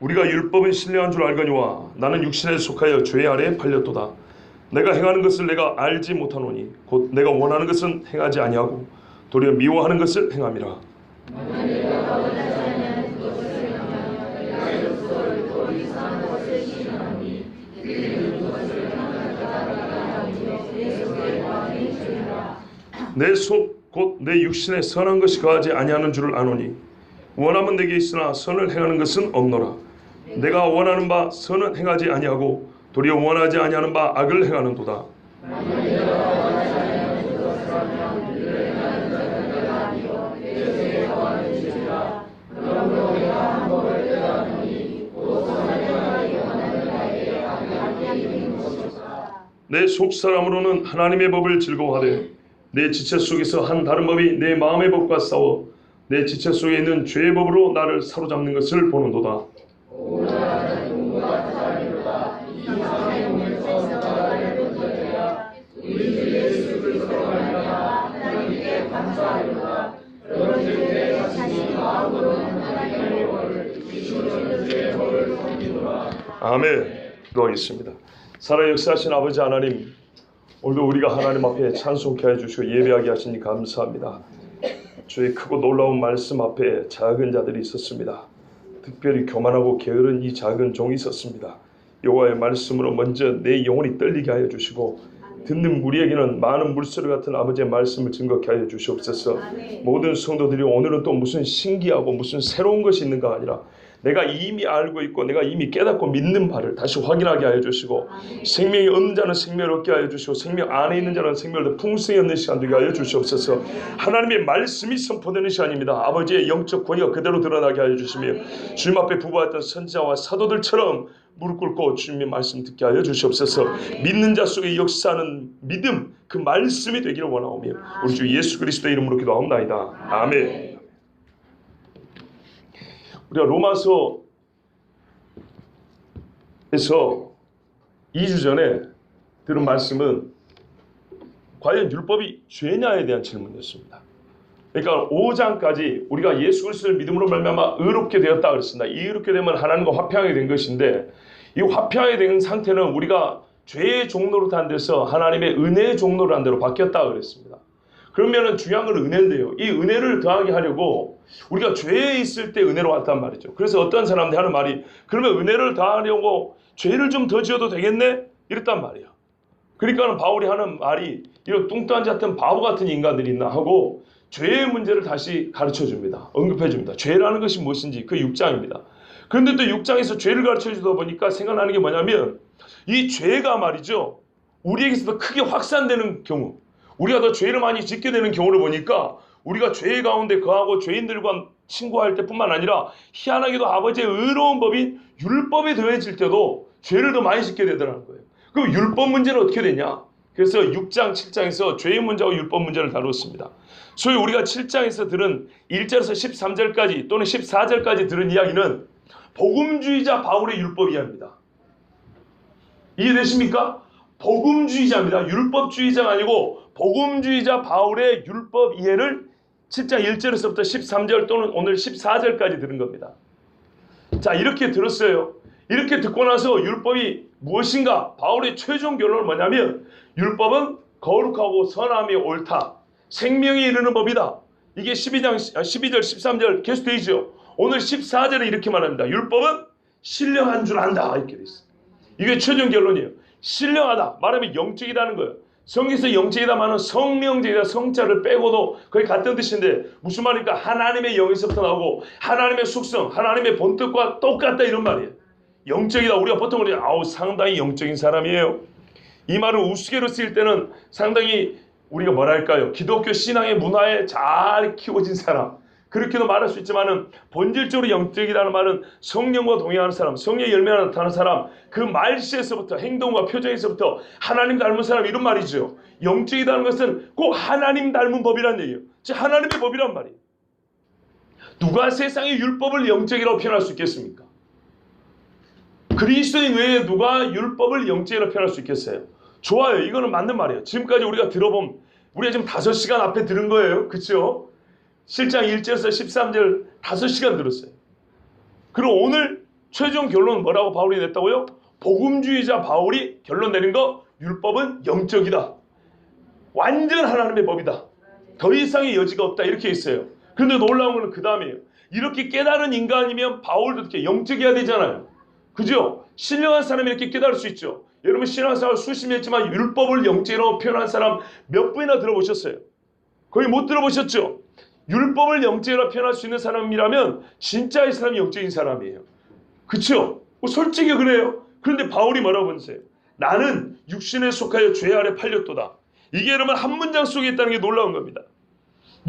우리가 율법은 신령한 줄 알거니와 나는 육신에 속하여 죄 아래에 팔렸도다. 내가 행하는 것을 내가 알지 못하노니 곧 내가 원하는 것은 행하지 아니하고 도리어 미워하는 것을 행함이라. 내 속 곧 내 육신에 선한 것이 거하지 아니하는 줄을 아노니 원함은 내게 있으나 선을 행하는 것은 없노라. 내가 원하는 바 선은 행하지 아니하고 도리어 원하지 아니하는 바 악을 행하는도다. 내 속사람으로는 하나님의 법을 즐거워하되 내 지체 속에서 한 다른 법이 내 마음의 법과 싸워 내 지체 속에 있는 죄의 법으로 나를 사로잡는 것을 보는도다. 아멘. 기도하겠습니다. 살아 역사하신 아버지 하나님, 오늘도 우리가 하나님 앞에 찬송케 해주시고 예배하게 하시니 감사합니다. 주의 크고 놀라운 말씀 앞에 작은 자들이 있었습니다. 특별히 교만하고 게으른 이 작은 종이 있었습니다. 여호와의 말씀으로 먼저 내 영혼이 떨리게 하여 주시고 듣는 우리에게는 많은 물소리 같은 아버지의 말씀을 증거케 하여 주시옵소서. 모든 성도들이 오늘은 또 무슨 신기하고 무슨 새로운 것이 있는가 아니라 내가 이미 알고 있고 내가 이미 깨닫고 믿는 바를 다시 확인하게 하여 주시고 생명이 없는 자는 생명을 얻게 하여 주시고 생명 안에 있는 자는 생명을 더 풍성히 얻는 시간 되게 하여 주시옵소서. 하나님의 말씀이 선포되는 시간입니다. 아버지의 영적 권위가 그대로 드러나게 하여 주시며 주님 앞에 부부했던 선지자와 사도들처럼 무릎 꿇고 주님의 말씀 듣게 하여 주시옵소서. 믿는 자 속에 역사하는 믿음, 그 말씀이 되기를 원하오며 우리 주 예수 그리스도의 이름으로 기도하옵나이다. 아멘. 우리가 로마서에서 2주 전에 들은 말씀은 과연 율법이 죄냐에 대한 질문이었습니다. 그러니까 5장까지 우리가 예수 그리스도를 믿음으로 말미암아 의롭게 되었다 그랬습니다. 이 의롭게 되면 하나님과 화평하게 된 것인데 이 화평하게 된 상태는 우리가 죄의 종로로 안 돼서 하나님의 은혜의 종로로 한 대로 바뀌었다 그랬습니다. 그러면은 중요한 건 은혜인데요. 이 은혜를 더하게 하려고 우리가 죄에 있을 때 은혜로 왔단 말이죠. 그래서 어떤 사람들이 하는 말이 그러면 은혜를 더하려고 죄를 좀 더 지어도 되겠네? 이랬단 말이에요. 그러니까는 바울이 하는 말이 이런 뚱딴지 같은 바보 같은 인간들이 있나 하고 죄의 문제를 다시 가르쳐 줍니다. 언급해 줍니다. 죄라는 것이 무엇인지 그 6장입니다. 그런데 또 6장에서 죄를 가르쳐 주다 보니까 생각나는 게 뭐냐면 이 죄가 말이죠. 우리에게서도 크게 확산되는 경우 우리가 더 죄를 많이 짓게 되는 경우를 보니까 우리가 죄 가운데 거하고 죄인들과 친구할 때뿐만 아니라 희한하게도 아버지의 의로운 법인 율법에 더해질 때도 죄를 더 많이 짓게 되더라는 거예요. 그럼 율법 문제는 어떻게 되냐? 그래서 6장, 7장에서 죄의 문제와 율법 문제를 다뤘습니다. 소위 우리가 7장에서 들은 1절에서 13절까지 또는 14절까지 들은 이야기는 복음주의자 바울의 율법 이야기입니다. 이해되십니까? 복음주의자입니다. 율법주의자가 아니고 복음주의자 바울의 율법 이해를 7장 1절에서부터 13절 또는 오늘 14절까지 들은 겁니다. 자, 이렇게 들었어요. 이렇게 듣고 나서 율법이 무엇인가? 바울의 최종 결론은 뭐냐면 율법은 거룩하고 선함이 옳다. 생명이 이르는 법이다. 이게 12절 13절 계속되죠. 오늘 14절에 이렇게 말합니다. 율법은 신령한 줄 안다. 이렇게 돼 있어요. 이게 최종 결론이에요. 신령하다. 말하면 영적이라는 거예요. 성경에서 영적이다마는 성령적이다 성자를 빼고도 거의 같은 뜻인데 무슨 말입니까? 하나님의 영에서부터 나오고 하나님의 속성, 하나님의 본뜻과 똑같다 이런 말이에요. 영적이다. 우리가 보통 상당히 영적인 사람이에요. 이 말을 우스개로 쓰일 때는 상당히 우리가 뭐랄까요? 기독교 신앙의 문화에 잘 키워진 사람. 그렇게도 말할 수 있지만은 본질적으로 영적이라는 말은 성령과 동행하는 사람, 성령의 열매가 나타나는 사람, 그 말씨에서부터 행동과 표정에서부터 하나님 닮은 사람 이런 말이죠. 영적이라는 것은 꼭 하나님 닮은 법이란 얘기예요. 즉 하나님의 법이란 말이에요. 누가 세상의 율법을 영적이라고 표현할 수 있겠습니까? 그리스도인 외에 누가 율법을 영적이라고 표현할 수 있겠어요? 좋아요. 이거는 맞는 말이에요. 지금까지 우리가 들어본 우리가 지금 5시간 앞에 들은 거예요. 그렇죠? 7장 1절에서 13절 5시간 들었어요. 그리고 오늘 최종 결론은 뭐라고 바울이 냈다고요? 복음주의자 바울이 결론 내린 거, 율법은 영적이다. 완전 하나님의 법이다. 더 이상의 여지가 없다. 이렇게 있어요. 그런데 놀라운 거는 그 다음이에요. 이렇게 깨달은 인간이면 바울도 이렇게 영적이어야 되잖아요. 그죠? 신령한 사람이 이렇게 깨달을 수 있죠. 여러분 신령한 사람 수십 년 했지만 율법을 영적이라고 표현한 사람 몇 분이나 들어보셨어요? 거의 못 들어보셨죠? 율법을 영적이라고 표현할 수 있는 사람이라면 진짜 이 사람이 영적인 사람이에요. 그쵸? 솔직히 그래요. 그런데 바울이 뭐라고 보세요? 나는 육신에 속하여 죄 아래 팔렸도다. 이게 여러분 한 문장 속에 있다는 게 놀라운 겁니다.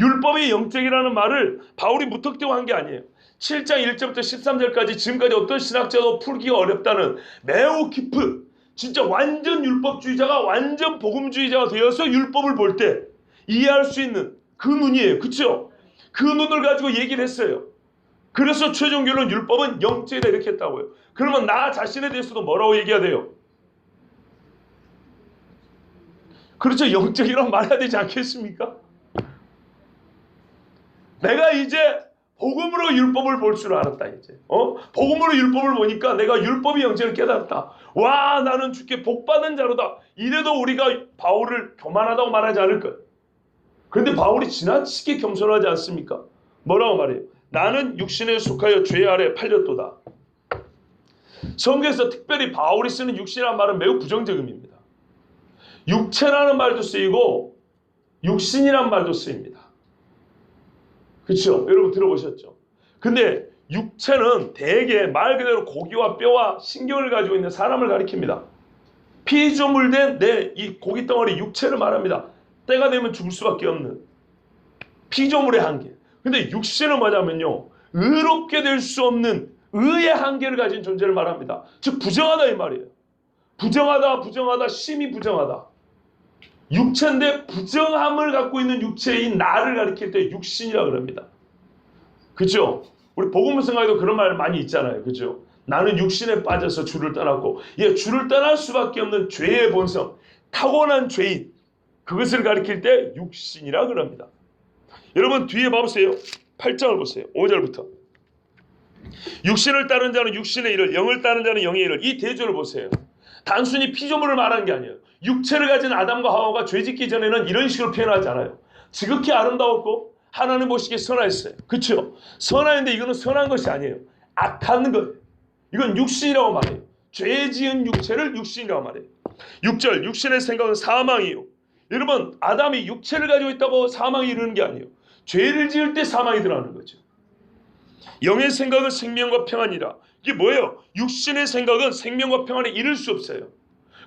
율법이 영적이라는 말을 바울이 무턱대고 한 게 아니에요. 7장 1절부터 13절까지 지금까지 어떤 신학자도 풀기가 어렵다는 매우 깊은 진짜 완전 율법주의자가 완전 복음주의자가 되어서 율법을 볼 때 이해할 수 있는 그 눈이에요. 그렇죠? 그 눈을 가지고 얘기를 했어요. 그래서 최종 결론 율법은 영적이다 이렇게 했다고요. 그러면 나 자신에 대해서도 뭐라고 얘기해야 돼요? 그렇죠. 영적이라고 말해야 되지 않겠습니까? 내가 이제 복음으로 율법을 볼 줄 알았다. 이제 복음으로 율법을 보니까 내가 율법이 영적을 깨달았다. 와, 나는 주께 복받은 자로다. 이래도 우리가 바울을 교만하다고 말하지 않을 거예요. 그런데 바울이 지나치게 겸손하지 않습니까? 뭐라고 말해요? 나는 육신에 속하여 죄 아래 팔렸도다. 성경에서 특별히 바울이 쓰는 육신이라는 말은 매우 부정적입니다. 육체라는 말도 쓰이고 육신이라는 말도 쓰입니다. 그렇죠? 여러분 들어보셨죠? 근데 육체는 대개 말 그대로 고기와 뼈와 신경을 가지고 있는 사람을 가리킵니다. 피조물된 내 이 고기 덩어리 육체를 말합니다. 때가 되면 죽을 수밖에 없는 피조물의 한계. 근데 육신은 뭐냐면요, 의롭게 될 수 없는 의의 한계를 가진 존재를 말합니다. 즉 부정하다 이 말이에요. 부정하다, 심히 부정하다. 육체인데 부정함을 갖고 있는 육체인 나를 가리킬 때 육신이라고 합니다. 그죠? 우리 복음성가에도 그런 말 많이 있잖아요. 그죠? 나는 육신에 빠져서 주를 떠났고, 주를 떠날 수밖에 없는 죄의 본성, 타고난 죄인, 그것을 가리킬 때 육신이라고 합니다. 여러분 뒤에 봐보세요. 8장을 보세요. 5절부터. 육신을 따른 자는 육신의 일을, 영을 따른 자는 영의 일을. 이 대조를 보세요. 단순히 피조물을 말하는 게 아니에요. 육체를 가진 아담과 하와가 죄짓기 전에는 이런 식으로 표현하지 않아요. 지극히 아름다웠고 하나님 보시기에 선하였어요. 그렇죠? 선하는데 이거는 선한 것이 아니에요. 악한 거예요. 이건 육신이라고 말해요. 죄 지은 육체를 육신이라고 말해요. 6절 육신의 생각은 사망이요. 여러분 아담이 육체를 가지고 있다고 사망이 이르는 게 아니에요. 죄를 지을 때 사망이 드러나는 거죠. 영의 생각은 생명과 평안이라. 이게 뭐예요? 육신의 생각은 생명과 평안에 이를 수 없어요.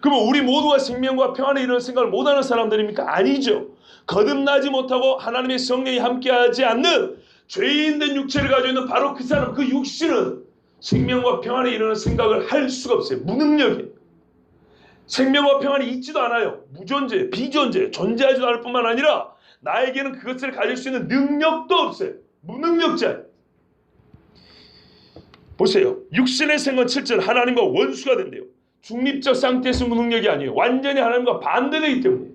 그러면 우리 모두가 생명과 평안에 이르는 생각을 못하는 사람들입니까? 아니죠. 거듭나지 못하고 하나님의 성령이 함께하지 않는 죄인된 육체를 가지고 있는 바로 그 사람, 그 육신은 생명과 평안에 이르는 생각을 할 수가 없어요. 무능력이에요. 생명과 평안이 있지도 않아요. 무존재, 비존재, 존재하지도 않을 뿐만 아니라 나에게는 그것을 가질 수 있는 능력도 없어요. 무능력자예요. 보세요. 육신의 생은 7절 하나님과 원수가 된대요. 중립적 상태에서 무능력이 아니에요. 완전히 하나님과 반대되기 때문에.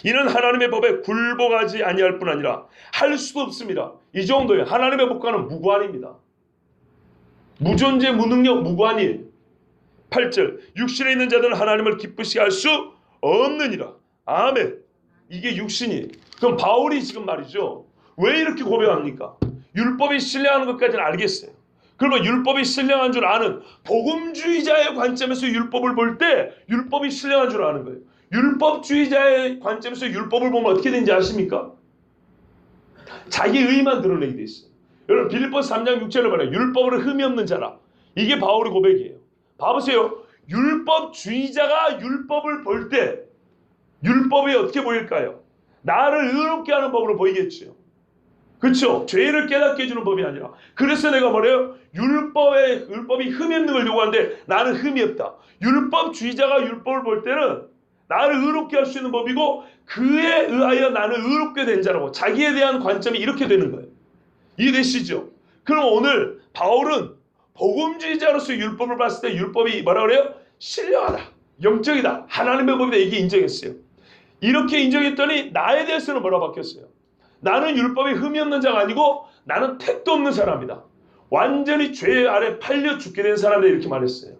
이는 하나님의 법에 굴복하지 아니할 뿐 아니라 할 수도 없습니다. 이 정도예요. 하나님의 법과는 무관입니다. 무존재, 무능력, 무관이에요. 8절 육신에 있는 자들은 하나님을 기쁘시게 할 수 없느니라. 아멘. 이게 육신이에요. 그럼 바울이 지금 말이죠. 왜 이렇게 고백합니까? 율법이 신뢰하는 것까지는 알겠어요. 그러면 율법이 신령한 줄 아는 복음주의자의 관점에서 율법을 볼 때 율법이 신령한 줄 아는 거예요. 율법주의자의 관점에서 율법을 보면 어떻게 되는지 아십니까? 자기 의만 드러내게 돼 있어요. 여러분 빌립보서 3장 6절을 말해요. 율법으로 흠이 없는 자라. 이게 바울의 고백이에요. 봐보세요. 율법주의자가 율법을 볼 때 율법이 어떻게 보일까요? 나를 의롭게 하는 법으로 보이겠죠. 그렇죠? 죄를 깨닫게 해주는 법이 아니라. 그래서 내가 뭐래요? 율법이 흠이 없는 걸 요구하는데 나는 흠이 없다. 율법주의자가 율법을 볼 때는 나를 의롭게 할 수 있는 법이고 그에 의하여 나는 의롭게 된 자라고. 자기에 대한 관점이 이렇게 되는 거예요. 이해되시죠? 그럼 오늘 바울은 복음주의자로서 율법을 봤을 때 율법이 뭐라 그래요? 신령하다. 영적이다. 하나님의 법이다. 이게 인정했어요. 이렇게 인정했더니 나에 대해서는 뭐라 바뀌었어요? 나는 율법에 흠이 없는 자가 아니고 나는 택도 없는 사람이다. 완전히 죄 아래 팔려 죽게 된 사람들 이렇게 말했어요.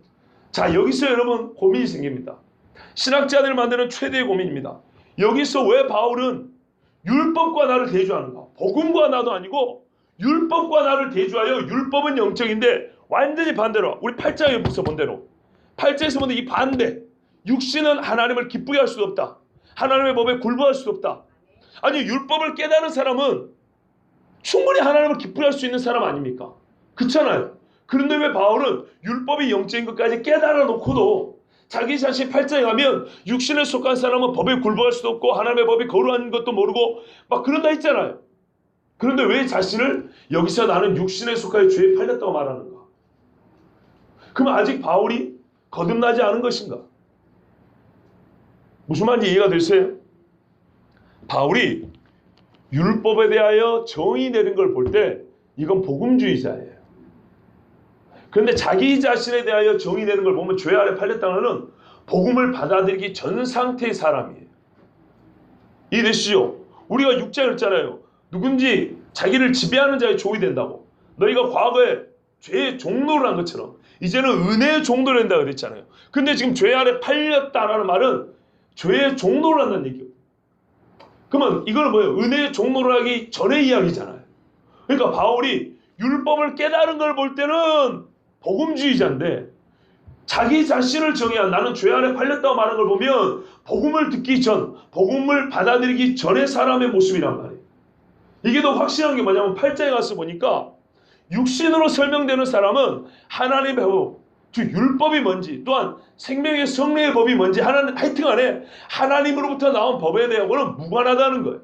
자, 여기서 여러분 고민이 생깁니다. 신학자들 만드는 최대의 고민입니다. 여기서 왜 바울은 율법과 나를 대조하는가? 복음과 나도 아니고 율법과 나를 대조하여 율법은 영적인데 완전히 반대로 우리 8장에서 본 대로 8장에서 본 대로 이 반대 육신은 하나님을 기쁘게 할 수 없다. 하나님의 법에 굴복할 수 없다. 아니 율법을 깨달은 사람은 충분히 하나님을 기쁘게 할 수 있는 사람 아닙니까? 그렇잖아요. 그런데 왜 바울은 율법이 영적인 것까지 깨달아 놓고도 자기 자신 8장에 가면 육신에 속한 사람은 법에 굴복할 수도 없고 하나님의 법이 거룩한 것도 모르고 막 그런다 했잖아요. 그런데 왜 자신을 여기서 나는 육신에 속하여 죄에 팔렸다고 말하는가? 그럼 아직 바울이 거듭나지 않은 것인가? 무슨 말인지 이해가 되세요? 바울이 율법에 대하여 정의 내린 걸 볼 때 이건 복음주의자예요. 그런데 자기 자신에 대하여 정의 내는 걸 보면 죄 아래 팔렸다는 것은 복음을 받아들이기 전 상태의 사람이에요. 이해되시죠? 우리가 육장을 했잖아요. 누군지 자기를 지배하는 자의 종이 된다고. 너희가 과거에 죄의 종노를 한 것처럼 이제는 은혜의 종노를 한다고 그랬잖아요. 근데 지금 죄 아래 팔렸다라는 말은 죄의 종노를 한다는 얘기예요. 그러면 이거는 뭐예요? 은혜의 종노를 하기 전의 이야기잖아요. 그러니까 바울이 율법을 깨달은 걸 볼 때는 복음주의자인데 자기 자신을 정의한 나는 죄 아래 팔렸다고 말하는 걸 보면 복음을 듣기 전, 복음을 받아들이기 전의 사람의 모습이란 말이에요. 이게 더 확실한 게 뭐냐면 8장에 가서 보니까 육신으로 설명되는 사람은 하나님의 법, 즉 율법이 뭔지 또한 생명의 성례의 법이 뭔지 하여튼 간에 하나님으로부터 나온 법에 대하고는 무관하다는 거예요.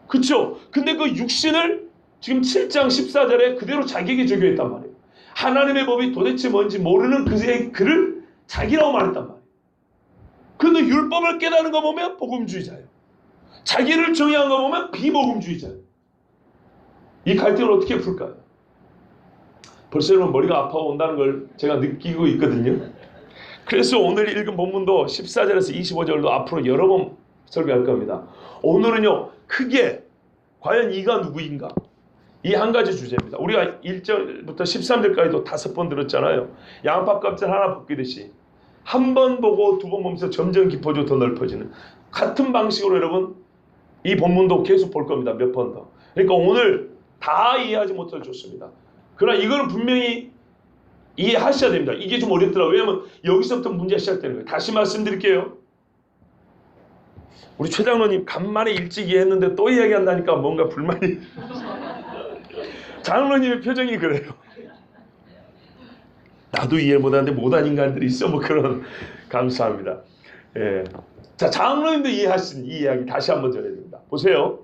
그렇죠? 근데 그 육신을 지금 7장 14절에 그대로 자기에게 적용했단 말이에요. 하나님의 법이 도대체 뭔지 모르는 그를 자기라고 말했단 말이에요. 그런데 율법을 깨닫는 거 보면 복음주의자예요. 자기를 정의한 거 보면 비복음주의자예요. 이 갈등을 어떻게 풀까요? 벌써 여러분 머리가 아파온다는 걸 제가 느끼고 있거든요. 그래서 오늘 읽은 본문도 14절에서 25절도 앞으로 여러 번 설교할 겁니다. 오늘은요 크게 과연 이가 누구인가? 이 한 가지 주제입니다. 우리가 1절부터 13절까지도 5번 들었잖아요. 양파 껍질 하나 벗기듯이 한 번 보고 두 번 보면서 점점 깊어지고 더 넓어지는 같은 방식으로 여러분 이 본문도 계속 볼 겁니다. 몇 번 더. 그러니까 오늘 다 이해하지 못해도 좋습니다. 그러나 이거는 분명히 이해하셔야 됩니다. 이게 좀 어렵더라고요. 왜냐하면 여기서부터 문제가 시작되는 거예요. 다시 말씀드릴게요. 우리 최 장로님 간만에 일찍 이해했는데 또 이야기한다니까 뭔가 불만이 장로님의 표정이 그래요. 나도 이해 못하는데 못한 인간들이 있어 뭐 그런 감사합니다. 예. 자, 장로님도 이해하신 이 이야기 다시 한번 전해드립니다. 보세요.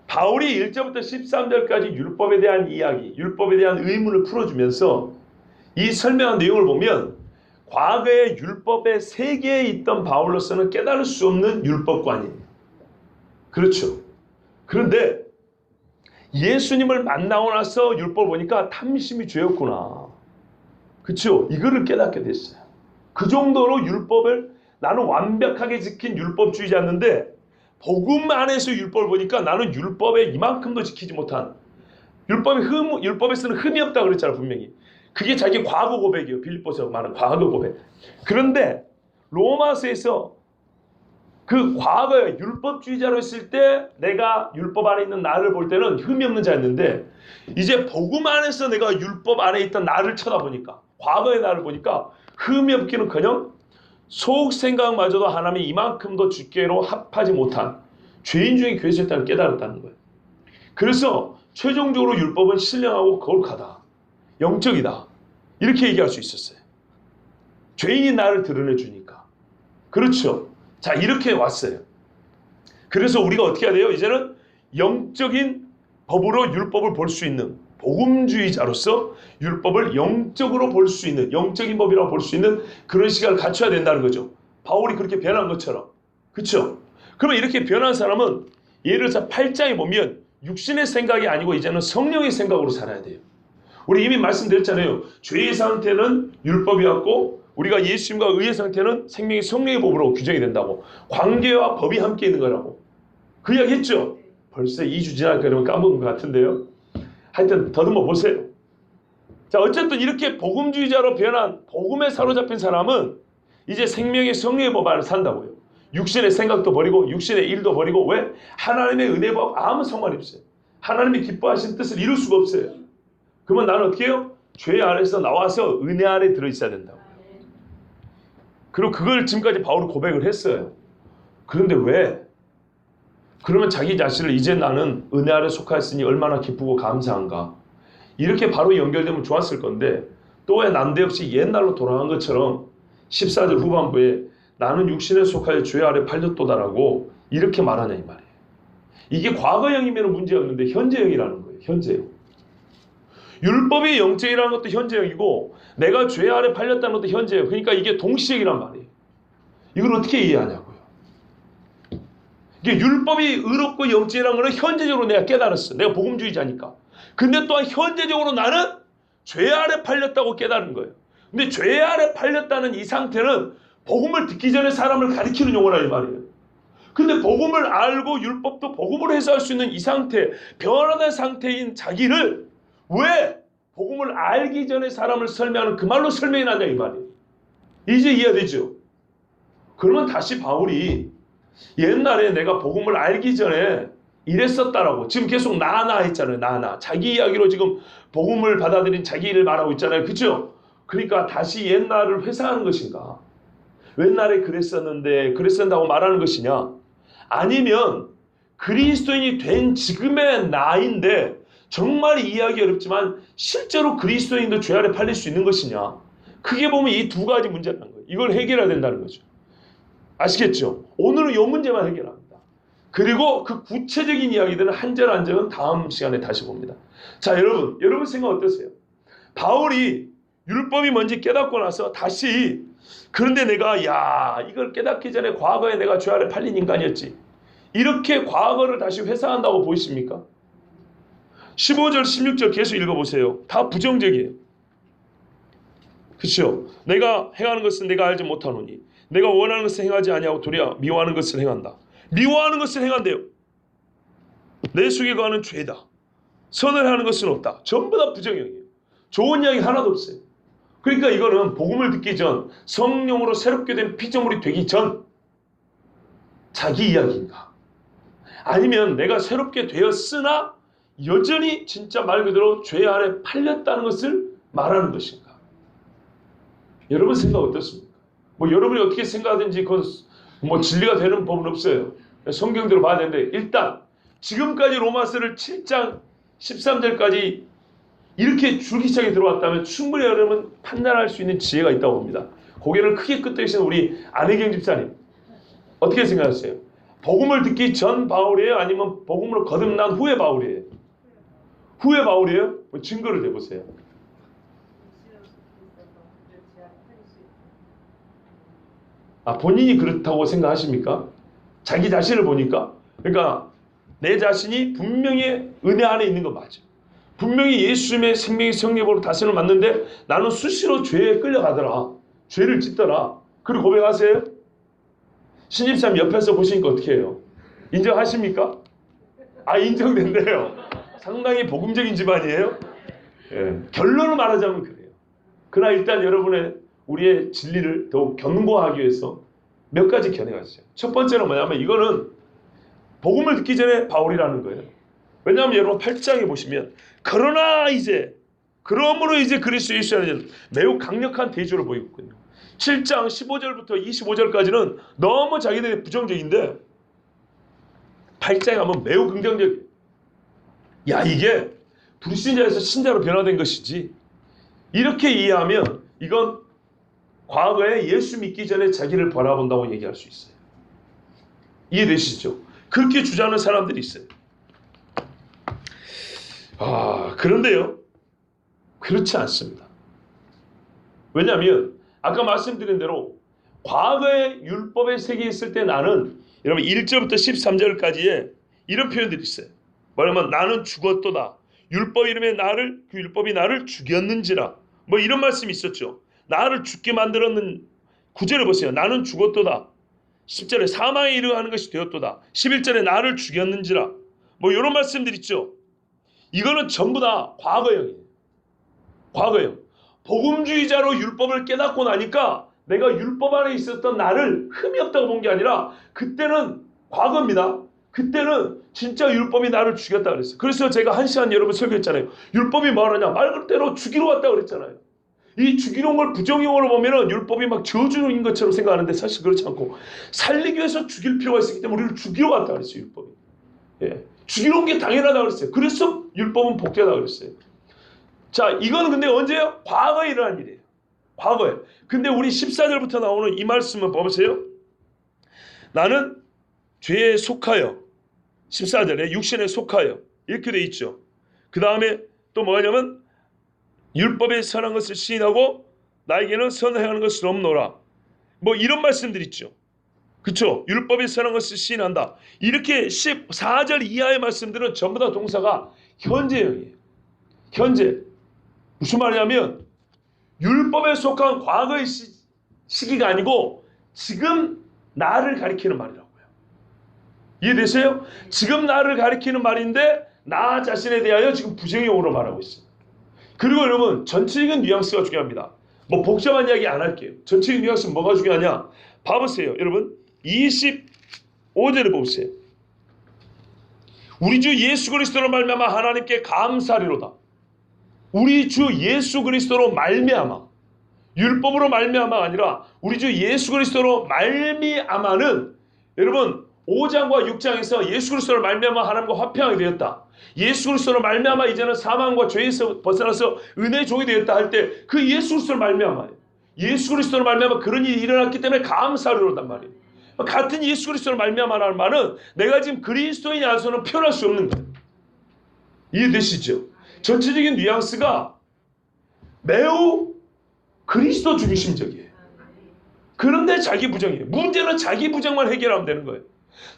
바울이 1절부터 13절까지 율법에 대한 이야기, 율법에 대한 의문을 풀어주면서 이 설명한 내용을 보면 과거의 율법의 세계에 있던 바울로서는 깨달을 수 없는 율법관이에요. 그렇죠. 그런데 예수님을 만나고 나서 율법을 보니까 탐심이 죄였구나. 그렇죠. 이거를 깨닫게 됐어요. 그 정도로 율법을 나는 완벽하게 지킨 율법주의자였는데 복음 안에서 율법을 보니까 나는 율법에 이만큼도 지키지 못한 율법에서는 흠이 없다고 그랬잖아요. 분명히. 그게 자기 과거 고백이에요. 빌립보서 말하는 과거 고백. 그런데 로마서에서 그 과거에 율법주의자로 있을 때 내가 율법 안에 있는 나를 볼 때는 흠이 없는 자였는데 이제 복음 안에서 내가 율법 안에 있던 나를 쳐다보니까 과거의 나를 보니까 흠이 없기는커녕 속 생각마저도 하나님이 이만큼도 주께로 합하지 못한 죄인 중에 교회에 있다는 깨달았다는 거예요. 그래서 최종적으로 율법은 신령하고 거룩하다. 영적이다. 이렇게 얘기할 수 있었어요. 죄인이 나를 드러내 주니까. 그렇죠. 자, 이렇게 왔어요. 그래서 우리가 어떻게 해야 돼요? 이제는 영적인 법으로 율법을 볼 수 있는 복음주의자로서 율법을 영적으로 볼 수 있는 영적인 법이라고 볼 수 있는 그런 시간을 갖춰야 된다는 거죠. 바울이 그렇게 변한 것처럼. 그렇죠? 그러면 이렇게 변한 사람은 예를 들어서 8장에 보면 육신의 생각이 아니고 이제는 성령의 생각으로 살아야 돼요. 우리 이미 말씀드렸잖아요. 죄의 상태는 율법이었고 우리가 예수님과 의의 상태는 생명의 성령의 법으로 규정이 된다고. 관계와 법이 함께 있는 거라고. 그 이야기 했죠. 벌써 2주 지나니까 그러면 까먹은 것 같은데요. 하여튼 더듬어 보세요. 자, 어쨌든 이렇게 복음주의자로 변한 복음에 사로잡힌 사람은 이제 생명의 성령의 법 안에 산다고요. 육신의 생각도 버리고 육신의 일도 버리고. 왜? 하나님의 은혜 법 아무 상관이 없어요. 하나님이 기뻐하시는 뜻을 이룰 수가 없어요. 그러면 나는 어떻게 해요? 죄 아래에서 나와서 은혜 아래 들어있어야 된다고. 그리고 그걸 지금까지 바울이 고백을 했어요. 그런데 왜? 그러면 자기 자신을 이제 나는 은혜 아래 속하였으니 얼마나 기쁘고 감사한가. 이렇게 바로 연결되면 좋았을 건데 또 왜 난데없이 옛날로 돌아간 것처럼 14절 후반부에 나는 육신에 속하여 죄 아래 팔렸도다라고 이렇게 말하냐 이 말이에요. 이게 과거형이면 문제였는데 현재형이라는 거예요. 현재형. 율법의 영적이라는 것도 현재형이고 내가 죄 아래 팔렸다는 것도 현재형. 그러니까 이게 동시형이란 말이에요. 이걸 어떻게 이해하냐고요. 이게 율법이 의롭고 영적이라는 것은 현재적으로 내가 깨달았어. 내가 복음주의자니까. 근데 또한 현재적으로 나는 죄 아래 팔렸다고 깨달은 거예요. 근데 죄 아래 팔렸다는 이 상태는 복음을 듣기 전에 사람을 가리키는 용어라 이 말이에요. 근데 복음을 알고 율법도 복음으로 해석할 수 있는 이 상태, 변화된 상태인 자기를 왜 복음을 알기 전에 사람을 설명하는 그 말로 설명이 나냐 이 말이에요. 이제 이해되죠? 그러면 다시 바울이 옛날에 내가 복음을 알기 전에 이랬었다라고 지금 계속 나 했잖아요. 나 자기 이야기로 지금 복음을 받아들인 자기 일을 말하고 있잖아요. 그렇죠? 그러니까 다시 옛날을 회상하는 것인가? 옛날에 그랬었다고 말하는 것이냐? 아니면 그리스도인이 된 지금의 나인데 정말 이해하기 어렵지만 실제로 그리스도인도 죄 아래 팔릴 수 있는 것이냐? 크게 보면 이 두 가지 문제라는 거예요. 이걸 해결해야 된다는 거죠. 아시겠죠? 오늘은 이 문제만 해결합니다. 그리고 그 구체적인 이야기들은 한 절 한 절은 다음 시간에 다시 봅니다. 자, 여러분 생각 어떠세요? 바울이 율법이 뭔지 깨닫고 나서 다시 그런데 내가 이걸 깨닫기 전에 과거에 내가 죄 아래 팔린 인간이었지. 이렇게 과거를 다시 회상한다고 보이십니까? 15절 16절 계속 읽어보세요. 다 부정적이에요. 그렇죠? 내가 행하는 것은 내가 알지 못하노니 내가 원하는 것을 행하지 아니하고 도리어 미워하는 것을 행한다. 미워하는 것을 행한대요. 내 속에 거하는 죄다. 선을 하는 것은 없다. 전부 다 부정형이에요. 좋은 이야기 하나도 없어요. 그러니까 이거는 복음을 듣기 전, 성령으로 새롭게 된 피조물이 되기 전 자기 이야기인가? 아니면 내가 새롭게 되었으나 여전히 진짜 말 그대로 죄 아래 팔렸다는 것을 말하는 것인가? 여러분 생각 어떻습니까? 여러분이 어떻게 생각하든지 그건 진리가 되는 법은 없어요. 성경대로 봐야 되는데 일단 지금까지 로마서를 7장 13절까지 이렇게 줄기차게 들어왔다면 충분히 여러분 판단할 수 있는 지혜가 있다고 봅니다. 고개를 크게 끄덕이시는 우리 안혜경 집사님 어떻게 생각하세요? 복음을 듣기 전 바울이에요? 아니면 복음으로 거듭난 후에 바울이에요? 후에 바울이에요? 증거를 대보세요. 본인이 그렇다고 생각하십니까? 자기 자신을 보니까? 그러니까 내 자신이 분명히 은혜 안에 있는 거 맞아. 분명히 예수님의 생명의 성령으로 다스림을 받는데 나는 수시로 죄에 끌려가더라. 죄를 짓더라. 그리고 고백하세요? 신집사님 옆에서 보시니까 어떻게 해요? 인정하십니까? 인정된대요. 상당히 복음적인 집안이에요. 결론을 말하자면 그래요. 그러나 일단 우리의 진리를 더욱 견고하기 위해서 몇 가지 견해가 있어요. 첫 번째는 뭐냐면 이거는 복음을 듣기 전에 바울이라는 거예요. 왜냐하면 여러분 8장에 보시면 그러므로 이제 그리스도 예수 안에는 매우 강력한 대조를 보이고 있거든요. 7장 15절부터 25절까지는 너무 자기들이 부정적인데 8장에 가면 매우 긍정적이에요. 이게 불신자에서 신자로 변화된 것이지. 이렇게 이해하면 이건 과거에 예수 믿기 전에 자기를 바라본다고 얘기할 수 있어요. 이해되시죠? 그렇게 주장하는 사람들이 있어요. 그런데요. 그렇지 않습니다. 왜냐하면 아까 말씀드린 대로 과거에 율법의 세계에 있을 때 나는 여러분 1절부터 13절까지의 이런 표현들이 있어요. 뭐냐면 나는 죽었도다. 율법 이름에 그 율법이 나를 죽였는지라. 이런 말씀이 있었죠. 나를 죽게 만들었는 9절에 보세요. 나는 죽었도다. 10절에 사망에 이르게 하는 것이 되었도다. 11절에 나를 죽였는지라. 이런 말씀들 있죠. 이거는 전부 다 과거형이에요. 과거형. 복음주의자로 율법을 깨닫고 나니까 내가 율법 안에 있었던 나를 흠이 없다고 본 게 아니라 그때는 과거입니다. 그때는 진짜 율법이 나를 죽였다 그랬어요. 그래서 제가 1시간 여러분 설교했잖아요. 율법이 뭐하냐? 말 그대로 죽이러 왔다 그랬잖아요. 이 죽이러 온 걸 부정형으로 보면은 율법이 막 저주인 것처럼 생각하는데 사실 그렇지 않고 살리기 위해서 죽일 필요가 있었기 때문에 우리를 죽이러 왔다 그랬어요. 율법이. 예. 죽이러 온 게 당연하다 그랬어요. 그래서 율법은 복되다 그랬어요. 자, 이거는 근데 언제요? 과거에 일어난 일이에요. 과거에. 근데 우리 14절부터 나오는 이 말씀은 봐보세요. 나는 죄에 속하여 14절에 육신에 속하여 이렇게 돼 있죠. 그 다음에 또 뭐냐면 율법에 선한 것을 시인하고 나에게는 선행하는 것은 없노라. 뭐 이런 말씀들 있죠. 그렇죠? 율법에 선한 것을 시인한다. 이렇게 14절 이하의 말씀들은 전부 다 동사가 현재형이에요. 현재. 무슨 말이냐면 율법에 속한 과거의 시기가 아니고 지금 나를 가리키는 말이라고요. 이해되세요? 지금 나를 가리키는 말인데 나 자신에 대하여 지금 부정형으로 말하고 있어요. 그리고 여러분 전체적인 뉘앙스가 중요합니다. 뭐 복잡한 이야기 안 할게요. 전체적인 뉘앙스는 뭐가 중요하냐? 봐보세요. 여러분 25절을 보세요. 우리 주 예수 그리스도로 말미암아 하나님께 감사리로다. 우리 주 예수 그리스도로 말미암아, 율법으로 말미암아가 아니라 우리 주 예수 그리스도로 말미암아는 여러분 5장과 6장에서 예수 그리스도로 말미암아 하나님과 화평하게 되었다. 예수 그리스도로 말미암아 이제는 사망과 죄에서 벗어나서 은혜의 종이 되었다 할 때 그 예수 그리스도로 말미암아요. 예수 그리스도로 말미암아 그런 일이 일어났기 때문에 감사리로단 말이에요. 같은 예수 그리스도로 말미암아라는 말은 내가 지금 그리스도인이 아니어서는 표현할 수 없는 거예요. 이해되시죠? 전체적인 뉘앙스가 매우 그리스도 중심적이에요. 그런데 자기 부정이에요. 문제는 자기 부정만 해결하면 되는 거예요.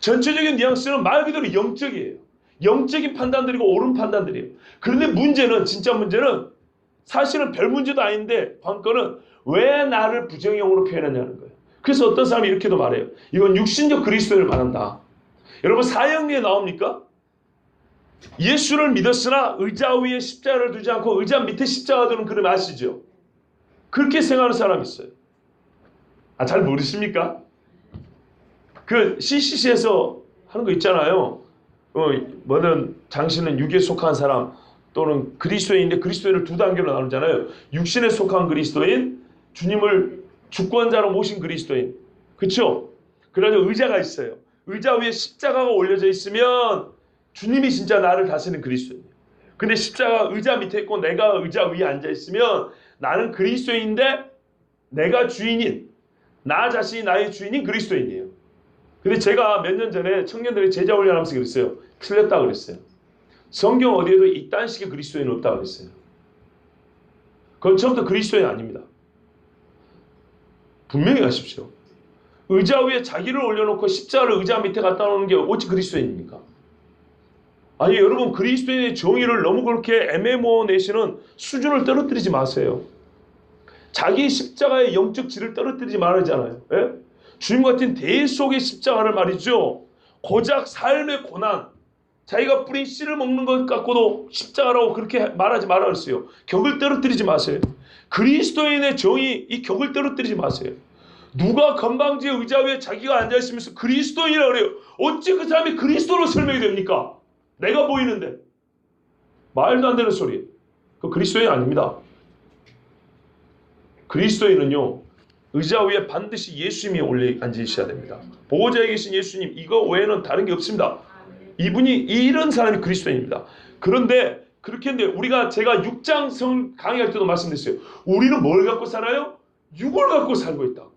전체적인 뉘앙스는 말 그대로 영적이에요. 영적인 판단들이고 옳은 판단들이에요. 그런데 문제는 진짜 문제는 사실은 별 문제도 아닌데 관건은 왜 나를 부정형으로 표현하냐는 거예요. 그래서 어떤 사람이 이렇게도 말해요. 이건 육신적 그리스도를 말한다. 여러분 사형리에 나옵니까? 예수를 믿었으나 의자 위에 십자가를 두지 않고 의자 밑에 십자가 두는 그림 아시죠? 그렇게 생각하는 사람이 있어요. 아, 잘 모르십니까? 그 CCC에서 하는 거 있잖아요. 뭐든 당신은 육에 속한 사람 또는 그리스도인인데 그리스도인을 두 단계로 나누잖아요. 육신에 속한 그리스도인, 주님을 주권자로 모신 그리스도인. 그렇죠? 그래서 의자가 있어요. 의자 위에 십자가가 올려져 있으면 주님이 진짜 나를 다스리는 그리스도인이에요. 근데 십자가 의자 밑에 있고 내가 의자 위에 앉아 있으면 나는 그리스도인인데 내가 주인인, 나 자신이 나의 주인인 그리스도인이에요. 근데 제가 몇 년 전에 청년들이 제자 훈련하면서 그랬어요. 틀렸다 그랬어요. 성경 어디에도 이딴 식의 그리스도인 없다 그랬어요. 그건 처음부터 그리스도인 아닙니다. 분명히 하십시오. 의자 위에 자기를 올려놓고 십자가를 의자 밑에 갖다 놓는 게 어찌 그리스도인입니까? 아니 여러분 그리스도인의 정의를 너무 그렇게 애매모호 내시는 수준을 떨어뜨리지 마세요. 자기 십자가의 영적 질을 떨어뜨리지 말아야잖아요. 예? 주님 같은 대의 속의 십자가를 말이죠. 고작 삶의 고난, 자기가 뿌린 씨를 먹는 것 갖고도 십자가라고 그렇게 말하지 말아 그랬어요. 격을 떨어뜨리지 마세요. 그리스도인의 정의, 이 격을 떨어뜨리지 마세요. 누가 건방지의 의자 위에 자기가 앉아있으면서 그리스도인이라고 그래요. 어찌 그 사람이 그리스도로 설명이 됩니까? 내가 보이는데. 말도 안 되는 소리. 그 그리스도인 아닙니다. 그리스도인은요. 의자 위에 반드시 예수님이 올려 앉으셔야 됩니다. 보호자에 계신 예수님 이거 외에는 다른 게 없습니다. 이분이 이런 사람이 그리스도인입니다. 그런데 그렇게 했는데 제가 6장 강의할 때도 말씀드렸어요. 우리는 뭘 갖고 살아요? 육을 갖고 살고 있다고.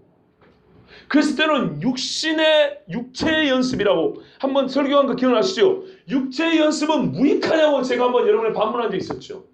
그랬을 때는 육체의 연습이라고 한번 설교한 거 기억나시죠? 육체의 연습은 무익하냐고 제가 한번 여러분에 반문한 적 있었죠.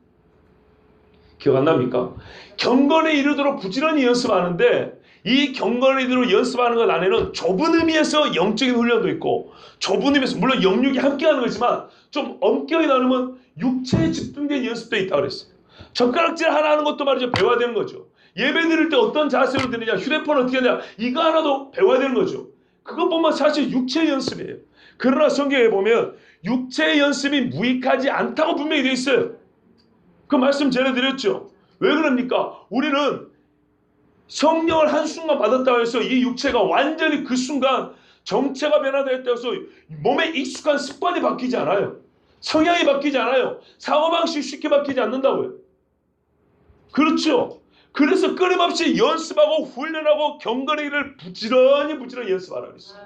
기억 안 납니까? 경건에 이르도록 부지런히 연습하는데 이 경건에 이르도록 연습하는 것 안에는 좁은 의미에서 영적인 훈련도 있고 좁은 의미에서 물론 영육이 함께하는 거지만 좀 엄격히 나누면 육체에 집중된 연습도 있다고 그랬어요. 젓가락질 하나 하는 것도 말이죠. 배워야 되는 거죠. 예배 드릴 때 어떤 자세로 드느냐, 휴대폰 어떻게 하냐, 이거 하나도 배워야 되는 거죠. 그것 보면 사실 육체의 연습이에요. 그러나 성경에 보면 육체의 연습이 무익하지 않다고 분명히 되어 있어요. 그 말씀 전해드렸죠. 왜 그럽니까? 우리는 성령을 한순간 받았다고 해서 이 육체가 완전히 그 순간 정체가 변화되었다고 해서 몸에 익숙한 습관이 바뀌지 않아요. 성향이 바뀌지 않아요. 사고방식이 쉽게 바뀌지 않는다고요. 그렇죠. 그래서 끊임없이 연습하고 훈련하고 경건하기를 부지런히 연습하라고 했어요.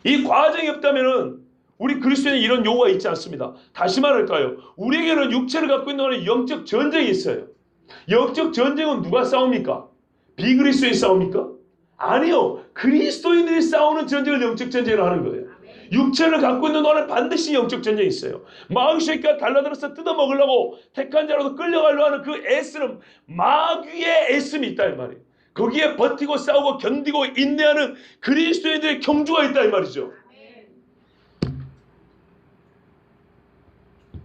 이 과정이 없다면은 우리 그리스도인은 이런 요구가 있지 않습니다. 다시 말할까요? 우리에게는 육체를 갖고 있는 거는 영적 전쟁이 있어요. 영적 전쟁은 누가 싸웁니까? 비그리스도인이 싸웁니까? 아니요. 그리스도인들이 싸우는 전쟁을 영적 전쟁을 하는 거예요. 육체를 갖고 있는 동안에 반드시 영적 전쟁이 있어요. 마귀가 달라들어서 뜯어먹으려고 택한 자로도 끌려가려고 하는 그 애쓰는 마귀의 애씀이 있다 이 말이에요. 거기에 버티고 싸우고 견디고 인내하는 그리스도인들의 경주가 있다 이 말이죠.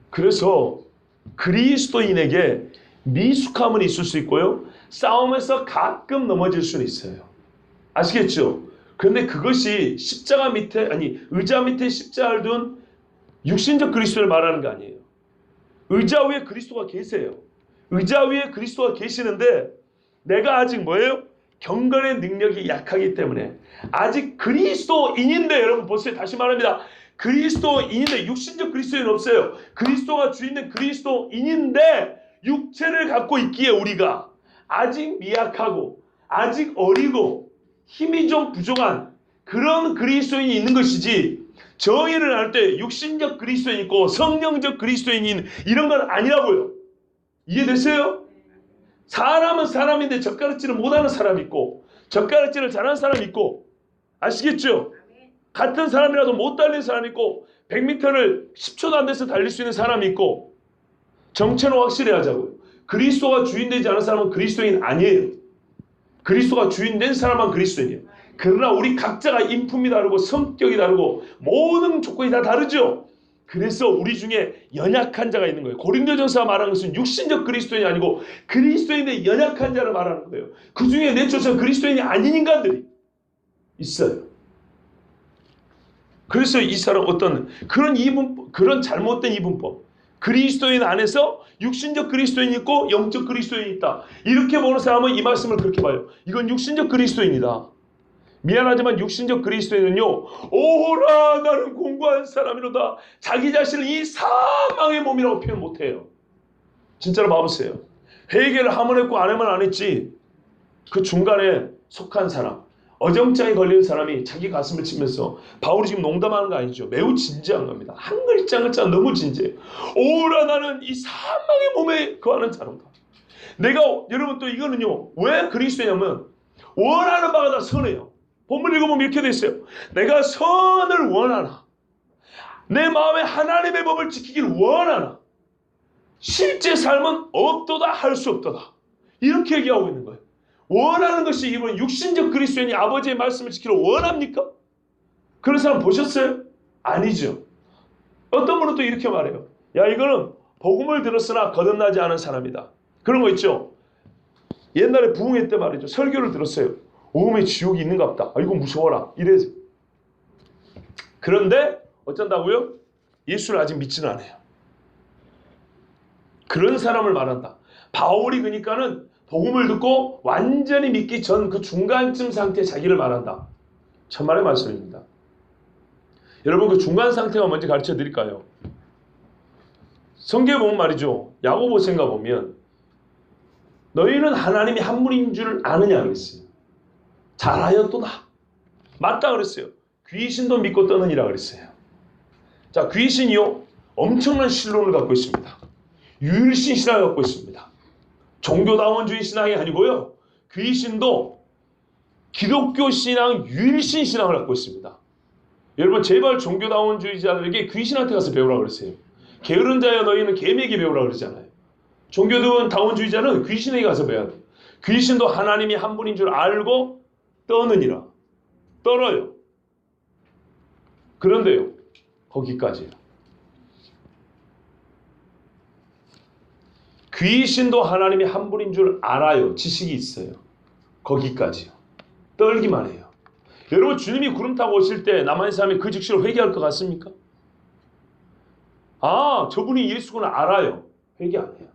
그래서 그리스도인에게 미숙함은 있을 수 있고요. 싸움에서 가끔 넘어질 수는 있어요. 아시겠죠? 그런데 그것이 십자가 밑에 의자 밑에 십자가를 둔 육신적 그리스도를 말하는 거 아니에요. 의자 위에 그리스도가 계세요. 의자 위에 그리스도가 계시는데 내가 아직 뭐예요? 경건의 능력이 약하기 때문에 아직 그리스도인인데 여러분 보세요. 다시 말합니다. 그리스도인인데 육신적 그리스도인 없어요. 그리스도가 주인된 그리스도인인데 육체를 갖고 있기에 우리가 아직 미약하고 아직 어리고 힘이 좀 부족한 그런 그리스도인이 있는 것이지 정의를 할 때 육신적 그리스도인 있고 성령적 그리스도인인 이런 건 아니라고요. 이해되세요? 사람은 사람인데 젓가락질을 못하는 사람이 있고 젓가락질을 잘하는 사람이 있고 아시겠죠? 같은 사람이라도 못 달리는 사람이 있고 100m를 10초도 안 돼서 달릴 수 있는 사람이 있고 정체는 확실히 하자고요. 그리스도가 주인되지 않은 사람은 그리스도인 아니에요. 그리스도가 주인된 사람만 그리스도인이에요. 그러나 우리 각자가 인품이 다르고 성격이 다르고 모든 조건이 다 다르죠. 그래서 우리 중에 연약한 자가 있는 거예요. 고린도전서가 말하는 것은 육신적 그리스도인이 아니고 그리스도인의 연약한 자를 말하는 거예요. 그 중에 내쫓은 그리스도인이 아닌 인간들이 있어요. 그래서 이 사람 어떤 그런 잘못된 이분법, 그리스도인 안에서 육신적 그리스도인이 있고 영적 그리스도인이 있다. 이렇게 보는 사람은 이 말씀을 그렇게 봐요. 이건 육신적 그리스도인이다. 미안하지만 육신적 그리스도인은요. 오라 나는 공고한 사람이로다. 자기 자신을 이 사망의 몸이라고 표현 못해요. 진짜로 봐보세요. 회개를 하면 했고 안 하면 안 했지. 그 중간에 속한 사람. 어정쩡히 걸리는 사람이 자기 가슴을 치면서 바울이 지금 농담하는 거 아니죠. 매우 진지한 겁니다. 한 글자 한 글자 너무 진지해요. 오라 나는 이 사망의 몸에 거하는 자로다. 내가 여러분 또 이거는요. 왜 그리스도냐면 원하는 바가 다 선해요. 본문 읽어보면 이렇게 돼 있어요. 내가 선을 원하나 내 마음에 하나님의 법을 지키기를 원하나 실제 삶은 없도다 할 수 없도다. 이렇게 얘기하고 있는 거예요. 원하는 것이 이분 육신적 그리스도인이 아버지의 말씀을 지키려 원합니까? 그런 사람 보셨어요? 아니죠. 어떤 분은 또 이렇게 말해요. 야 이거는 복음을 들었으나 거듭나지 않은 사람이다. 그런 거 있죠. 옛날에 부흥회 때 말이죠. 설교를 들었어요. 오음에 지옥이 있는가 보다. 아 이거 무서워라. 이래서. 그런데 어쩐다고요? 예수를 아직 믿지는 않아요. 그런 사람을 말한다. 바울이 그러니까는 복음을 듣고 완전히 믿기 전 그 중간쯤 상태에 자기를 말한다. 천만의 말씀입니다. 여러분 그 중간 상태가 뭔지 가르쳐 드릴까요? 성경에 보면 말이죠. 야고보서인가 보면 너희는 하나님이 한 분인 줄 아느냐 그랬어요. 잘하였도다. 맞다 그랬어요. 귀신도 믿고 떠느니라 그랬어요. 자 귀신이요. 엄청난 신론을 갖고 있습니다. 유일신 신앙을 갖고 있습니다. 종교다원주의 신앙이 아니고요. 귀신도 기독교 신앙 유일신 신앙을 갖고 있습니다. 여러분 제발 종교다원주의자들에게 귀신한테 가서 배우라 그랬어요. 게으른 자여 너희는 개미에게 배우라 그러잖아요. 종교다원주의자는 귀신에게 가서 배워야 돼요. 귀신도 하나님이 한 분인 줄 알고 떠느니라. 떨어요. 그런데요. 거기까지요. 귀신도 하나님이 한 분인 줄 알아요. 지식이 있어요. 거기까지요. 떨기만 해요. 여러분 주님이 구름 타고 오실 때 남한 사람이 그 즉시로 회개할 것 같습니까? 아, 저분이 예수구나 알아요. 회개 안 해요.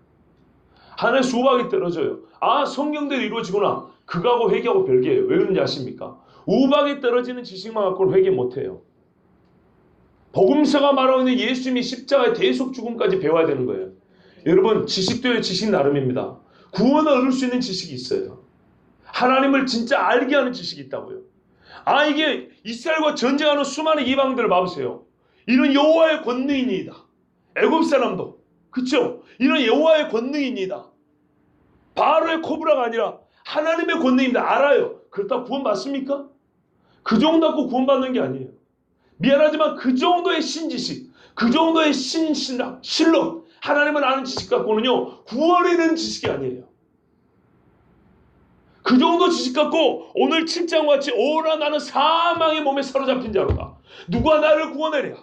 하나의 수박이 떨어져요. 아, 성경대로 이루어지구나. 그거하고 회개하고 별개예요. 왜 그런지 아십니까? 우박이 떨어지는 지식만 갖고는 회개 못해요. 복음서가 말하고 있는 예수님이 십자가의 대속 죽음까지 배워야 되는 거예요. 여러분, 지식도요, 지식 나름입니다. 구원을 얻을 수 있는 지식이 있어요. 하나님을 진짜 알게 하는 지식이 있다고요. 아, 이게 이스라엘과 전쟁하는 수많은 이방들을 봐보세요. 이런 여호와의 권능이니이다. 애굽 사람도 그렇죠? 이런 여호와의 권능이니이다. 바로의 코브라가 아니라 하나님의 권능입니다. 알아요. 그렇다고 구원 받습니까? 그 정도 갖고 구원 받는 게 아니에요. 미안하지만 그 정도의 신지식, 그 정도의 신신학, 실력, 하나님을 아는 지식 갖고는요, 구원에 대한 지식이 아니에요. 그 정도 지식 갖고 오늘 7장 같이 오라 나는 사망의 몸에 사로잡힌 자로다. 누가 나를 구원하랴.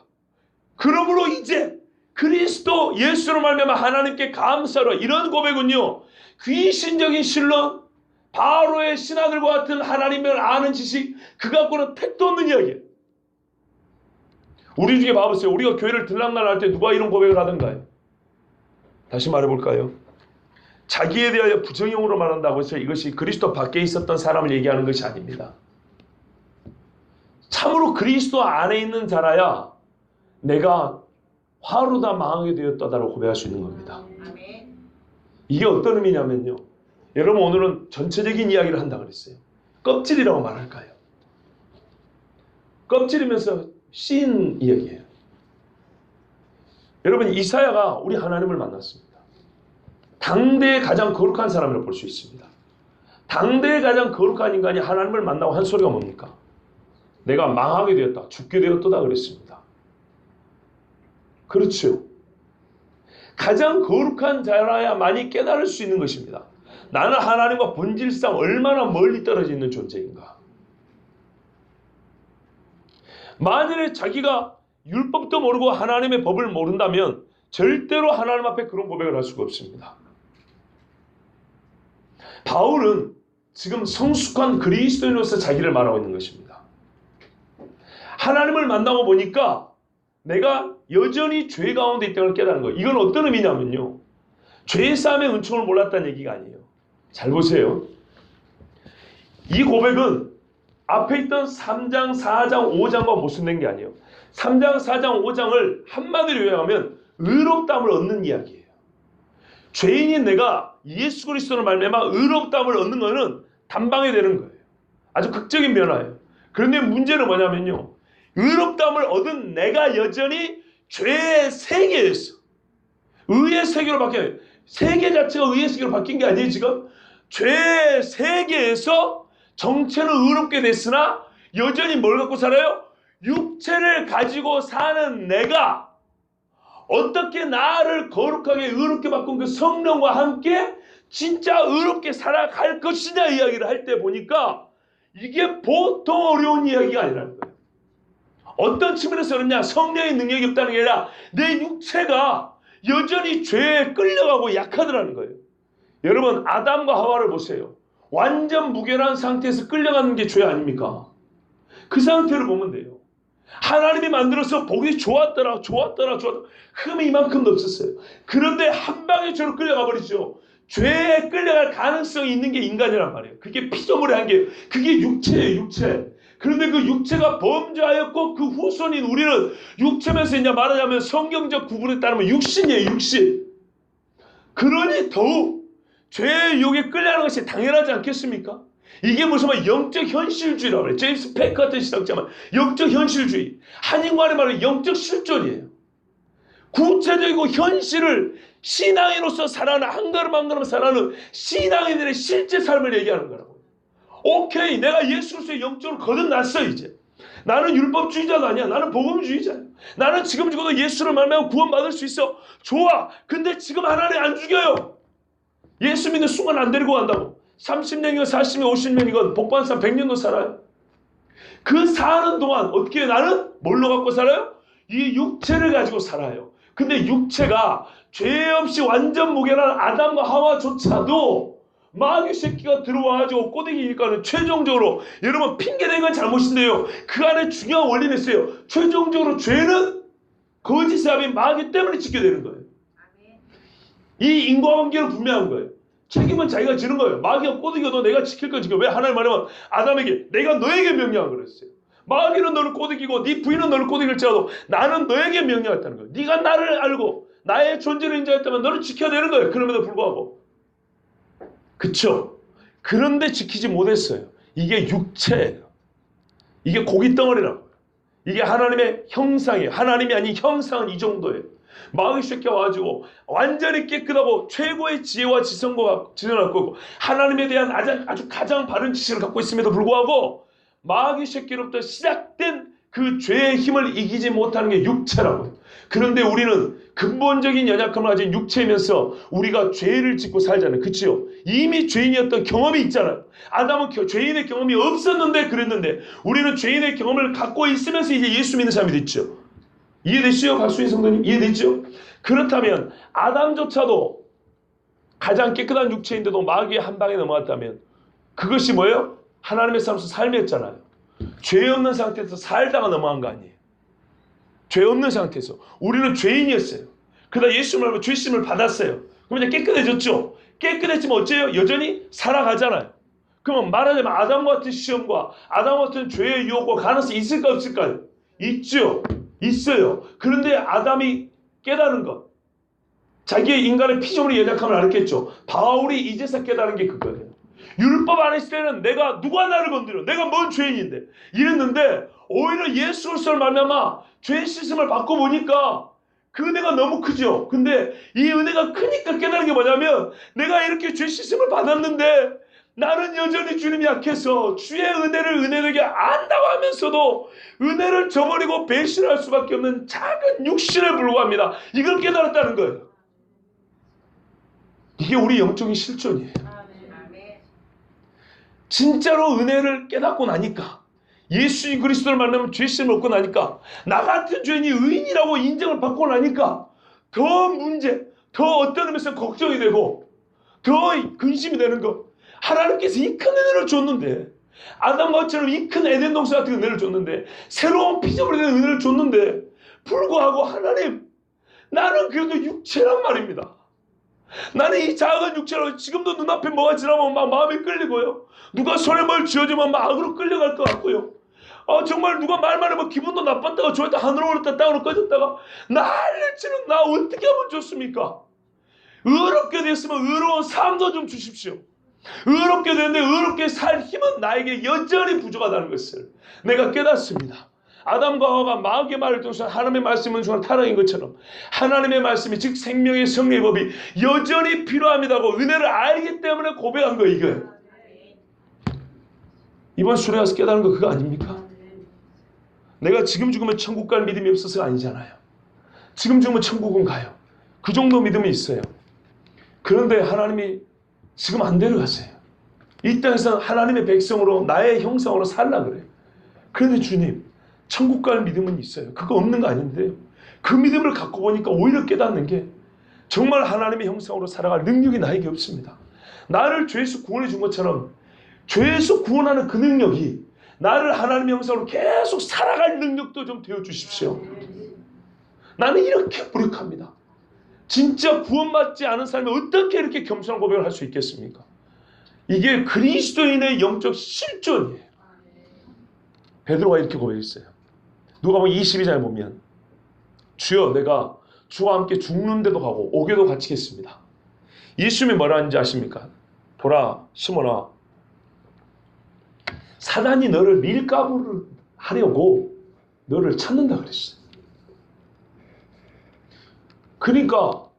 그러므로 이제 그리스도 예수로 말미암아 하나님께 감사로 이런 고백은요, 귀신적인 신론, 바로의 신하들과 같은 하나님을 아는 지식, 그 갖고는 택도 없는 이야기예요. 우리 중에 봐보세요. 우리가 교회를 들락날 할 때 누가 이런 고백을 하던가요? 다시 말해볼까요? 자기에 대하여 부정형으로 말한다고 해서 이것이 그리스도 밖에 있었던 사람을 얘기하는 것이 아닙니다. 참으로 그리스도 안에 있는 자라야 내가 화로 다 망하게 되었다라고 고백할 수 있는 겁니다. 이게 어떤 의미냐면요. 여러분, 오늘은 전체적인 이야기를 한다고 그랬어요. 껍질이라고 말할까요? 껍질이면서 씬 이야기예요. 여러분, 이사야가 우리 하나님을 만났습니다. 당대의 가장 거룩한 사람이라고 볼 수 있습니다. 당대의 가장 거룩한 인간이 하나님을 만나고 한 소리가 뭡니까? 내가 망하게 되었다. 죽게 되었다 그랬습니다. 그렇죠. 가장 거룩한 자라야만이 깨달을 수 있는 것입니다. 나는 하나님과 본질상 얼마나 멀리 떨어져 있는 존재인가. 만일에 자기가 율법도 모르고 하나님의 법을 모른다면 절대로 하나님 앞에 그런 고백을 할 수가 없습니다. 바울은 지금 성숙한 그리스도인으로서 자기를 말하고 있는 것입니다. 하나님을 만나고 보니까 내가 여전히 죄 가운데 있다는 걸 깨달은 거예요. 이건 어떤 의미냐면요, 죄사함의 은총을 몰랐다는 얘기가 아니에요. 잘 보세요. 이 고백은 앞에 있던 3장, 4장, 5장과 모순된 게 아니에요. 3장, 4장, 5장을 한마디로 요약하면 의롭다함을 얻는 이야기예요. 죄인인 내가 예수 그리스도를 말미암아 의롭다함을 얻는 것은 단방에 되는 거예요. 아주 극적인 변화예요. 그런데 문제는 뭐냐면요, 의롭다함을 얻은 내가 여전히 죄의 세계에서 의의 세계로 바뀌어요. 세계 자체가 의의 세계로 바뀐 게 아니에요. 지금 죄의 세계에서 정체는 의롭게 됐으나 여전히 뭘 갖고 살아요? 육체를 가지고 사는 내가 어떻게 나를 거룩하게 의롭게 바꾼 그 성령과 함께 진짜 의롭게 살아갈 것이냐 이야기를 할 때 보니까 이게 보통 어려운 이야기가 아니라는 거예요. 어떤 측면에서 그러냐, 성령의 능력이 없다는 게 아니라 내 육체가 여전히 죄에 끌려가고 약하더라는 거예요. 여러분, 아담과 하와를 보세요. 완전 무결한 상태에서 끌려가는 게 죄 아닙니까? 그 상태를 보면 돼요. 하나님이 만들어서 보기 좋았더라. 흠이 이만큼도 없었어요. 그런데 한 방에 죄로 끌려가 버리죠. 죄에 끌려갈 가능성이 있는 게 인간이란 말이에요. 그게 피조물의 한계예요. 그게 육체예요, 육체. 그런데 그 육체가 범죄하였고 그 후손인 우리는 육체면서 이제 말하자면 성경적 구분에 따르면 육신이에요, 육신. 그러니 더욱 죄의 유혹에 끌려가는 것이 당연하지 않겠습니까? 이게 무슨 말 영적 현실주의라고 그래요. 제임스 패커 같은 신학자만 영적 현실주의. 한인관의 말은 영적 실존이에요. 구체적이고 현실을 신앙인으로서 살아가는 한 걸음 한 걸음 살아가는 신앙인들의 실제 삶을 얘기하는 거라고. 오케이, 내가 예수로서의 영적으로 거듭났어. 이제 나는 율법주의자가 아니야. 나는 복음주의자야. 나는 지금 죽어도 예수를 말하면 구원받을 수 있어. 좋아. 근데 지금 하나님 안 죽여요. 예수 믿는 순간 안 데리고 간다고. 30년이건 40년, 50년이건 복반사 100년도 살아요. 그 사는 동안 어떻게 나는 뭘로 갖고 살아요? 이 육체를 가지고 살아요. 근데 육체가 죄 없이 완전 무결한 아담과 하와조차도 마귀 새끼가 들어와가지고 꼬대기니까는 최종적으로, 여러분 핑계대는 건 잘못인데요, 그 안에 중요한 원리는 있어요. 최종적으로 죄는 거짓 사람이 마귀 때문에 지게 되는 거예요. 이 인과관계는 분명한 거예요. 책임은 자기가 지는 거예요. 마귀가 꼬드겨도 내가 지킬 건 지켜. 왜? 하나님 말하면 아담에게 내가 너에게 명령한 그랬어요. 마귀는 너를 꼬드기고 네 부인은 너를 꼬드길지라도 나는 너에게 명령했다는 거예요. 네가 나를 알고 나의 존재를 인정했다면 너를 지켜야 되는 거예요. 그럼에도 불구하고. 그쵸? 그런데 지키지 못했어요. 이게 육체예요. 이게 고깃덩어리라고요. 이게 하나님의 형상이에요. 하나님이 아닌 형상은 이 정도예요. 마귀 새끼가 와가지고 완전히 깨끗하고 최고의 지혜와 지성과 지성을 갖고 있고 하나님에 대한 아주 가장 바른 지식을 갖고 있음에도 불구하고 마귀 새끼로부터 시작된 그 죄의 힘을 이기지 못하는 게 육체라고요. 그런데 우리는 근본적인 연약함을 가진 육체이면서 우리가 죄를 짓고 살잖아요. 그치요? 이미 죄인이었던 경험이 있잖아요. 아담은 죄인의 경험이 없었는데 그랬는데 우리는 죄인의 경험을 갖고 있으면서 이제 예수 믿는 사람이 됐죠. 이해되시죠? 박수인 성도님? 이해되죠? 그렇다면 아담조차도 가장 깨끗한 육체인데도 마귀의 한 방에 넘어갔다면 그것이 뭐예요? 하나님의 삶에서 삶이었잖아요. 죄 없는 상태에서 살다가 넘어간 거 아니에요. 죄 없는 상태에서. 우리는 죄인이었어요. 그러다 예수님을 알고 죄심을 받았어요. 그럼 이제 깨끗해졌죠? 깨끗해지면 어째요? 여전히 살아가잖아요. 그러면 말하자면 아담 같은 시험과 아담 같은 죄의 유혹과 가능성이 있을까 없을까요? 있죠. 있어요. 그런데 아담이 깨달은 것. 자기의 인간의 피조물의 연약함을 알았겠죠. 바울이 이제서 깨달은 게 그거예요. 율법 안 했을 때는 내가 누가 나를 건드려? 내가 뭔 죄인인데? 이랬는데 오히려 예수 그리스도를 말미암아 죄 씻음을 받고 보니까 그 은혜가 너무 크죠. 근데 이 은혜가 크니까 깨달은 게 뭐냐면 내가 이렇게 죄 씻음을 받았는데 나는 여전히 주님이 약해서 주의 은혜를 은혜되게 안다고 하면서도 은혜를 저버리고 배신할 수밖에 없는 작은 육신에 불과합니다. 이걸 깨달았다는 거예요. 이게 우리 영적인 실존이에요. 진짜로 은혜를 깨닫고 나니까 예수 그리스도를 만나면 죄심을 얻고 나니까 나 같은 죄인이 의인이라고 인정을 받고 나니까 더 문제, 더 어떤 의미에서 걱정이 되고 더 근심이 되는 거. 하나님께서 이 큰 은혜를 줬는데 아담과 하와처럼 이 큰 에덴 동산 같은 은혜를 줬는데 새로운 피조물에 대한 은혜를 줬는데 불구하고 하나님 나는 그래도 육체란 말입니다. 나는 이 작은 육체로 지금도 눈앞에 뭐가 지나면 막 마음이 끌리고요. 누가 손에 뭘 쥐어주면 막 악으로 끌려갈 것 같고요. 정말 누가 말만 해면 기분도 나빴다가 좋았다 하늘로 올랐다 땅으로 꺼졌다가 난리치는 나 어떻게 하면 좋습니까? 의롭게 됐으면 의로운 삶도 좀 주십시오. 의롭게 되는데 의롭게 살 힘은 나에게 여전히 부족하다는 것을 내가 깨닫습니다. 아담과 하와가 마귀의 말을 통해서 하나님의 말씀을 중한 타락인 것처럼 하나님의 말씀이 즉 생명의 성리의 법이 여전히 필요합니다고 은혜를 알기 때문에 고백한 거 이거예요. 이번 수레 가서 깨달은 거 그거 아닙니까? 내가 지금 죽으면 천국 갈 믿음이 없어서가 아니잖아요. 지금 죽으면 천국은 가요. 그 정도 믿음이 있어요. 그런데 하나님이 지금 안 데려가세요. 이 땅에서 하나님의 백성으로 나의 형상으로 살라 그래요. 그런데 주님 천국 갈 믿음은 있어요. 그거 없는 거 아닌데요. 그 믿음을 갖고 보니까 오히려 깨닫는 게 정말 하나님의 형상으로 살아갈 능력이 나에게 없습니다. 나를 죄에서 구원해 준 것처럼 죄에서 구원하는 그 능력이 나를 하나님의 형상으로 계속 살아갈 능력도 좀 되어 주십시오. 나는 이렇게 무력합니다. 진짜 구원받지 않은 사람이 어떻게 이렇게 겸손한 고백을 할 수 있겠습니까? 이게 그리스도인의 영적 실존이에요. 베드로가 이렇게 고백했어요. 누가복음 22장에 보면 주여 내가 주와 함께 죽는데도 가고 오게도 갇히겠습니다. 예수님이 뭐라 하는지 아십니까? 보라 시몬아 사단이 너를 밀가부를 하려고 너를 찾는다 그랬어요. 그러니까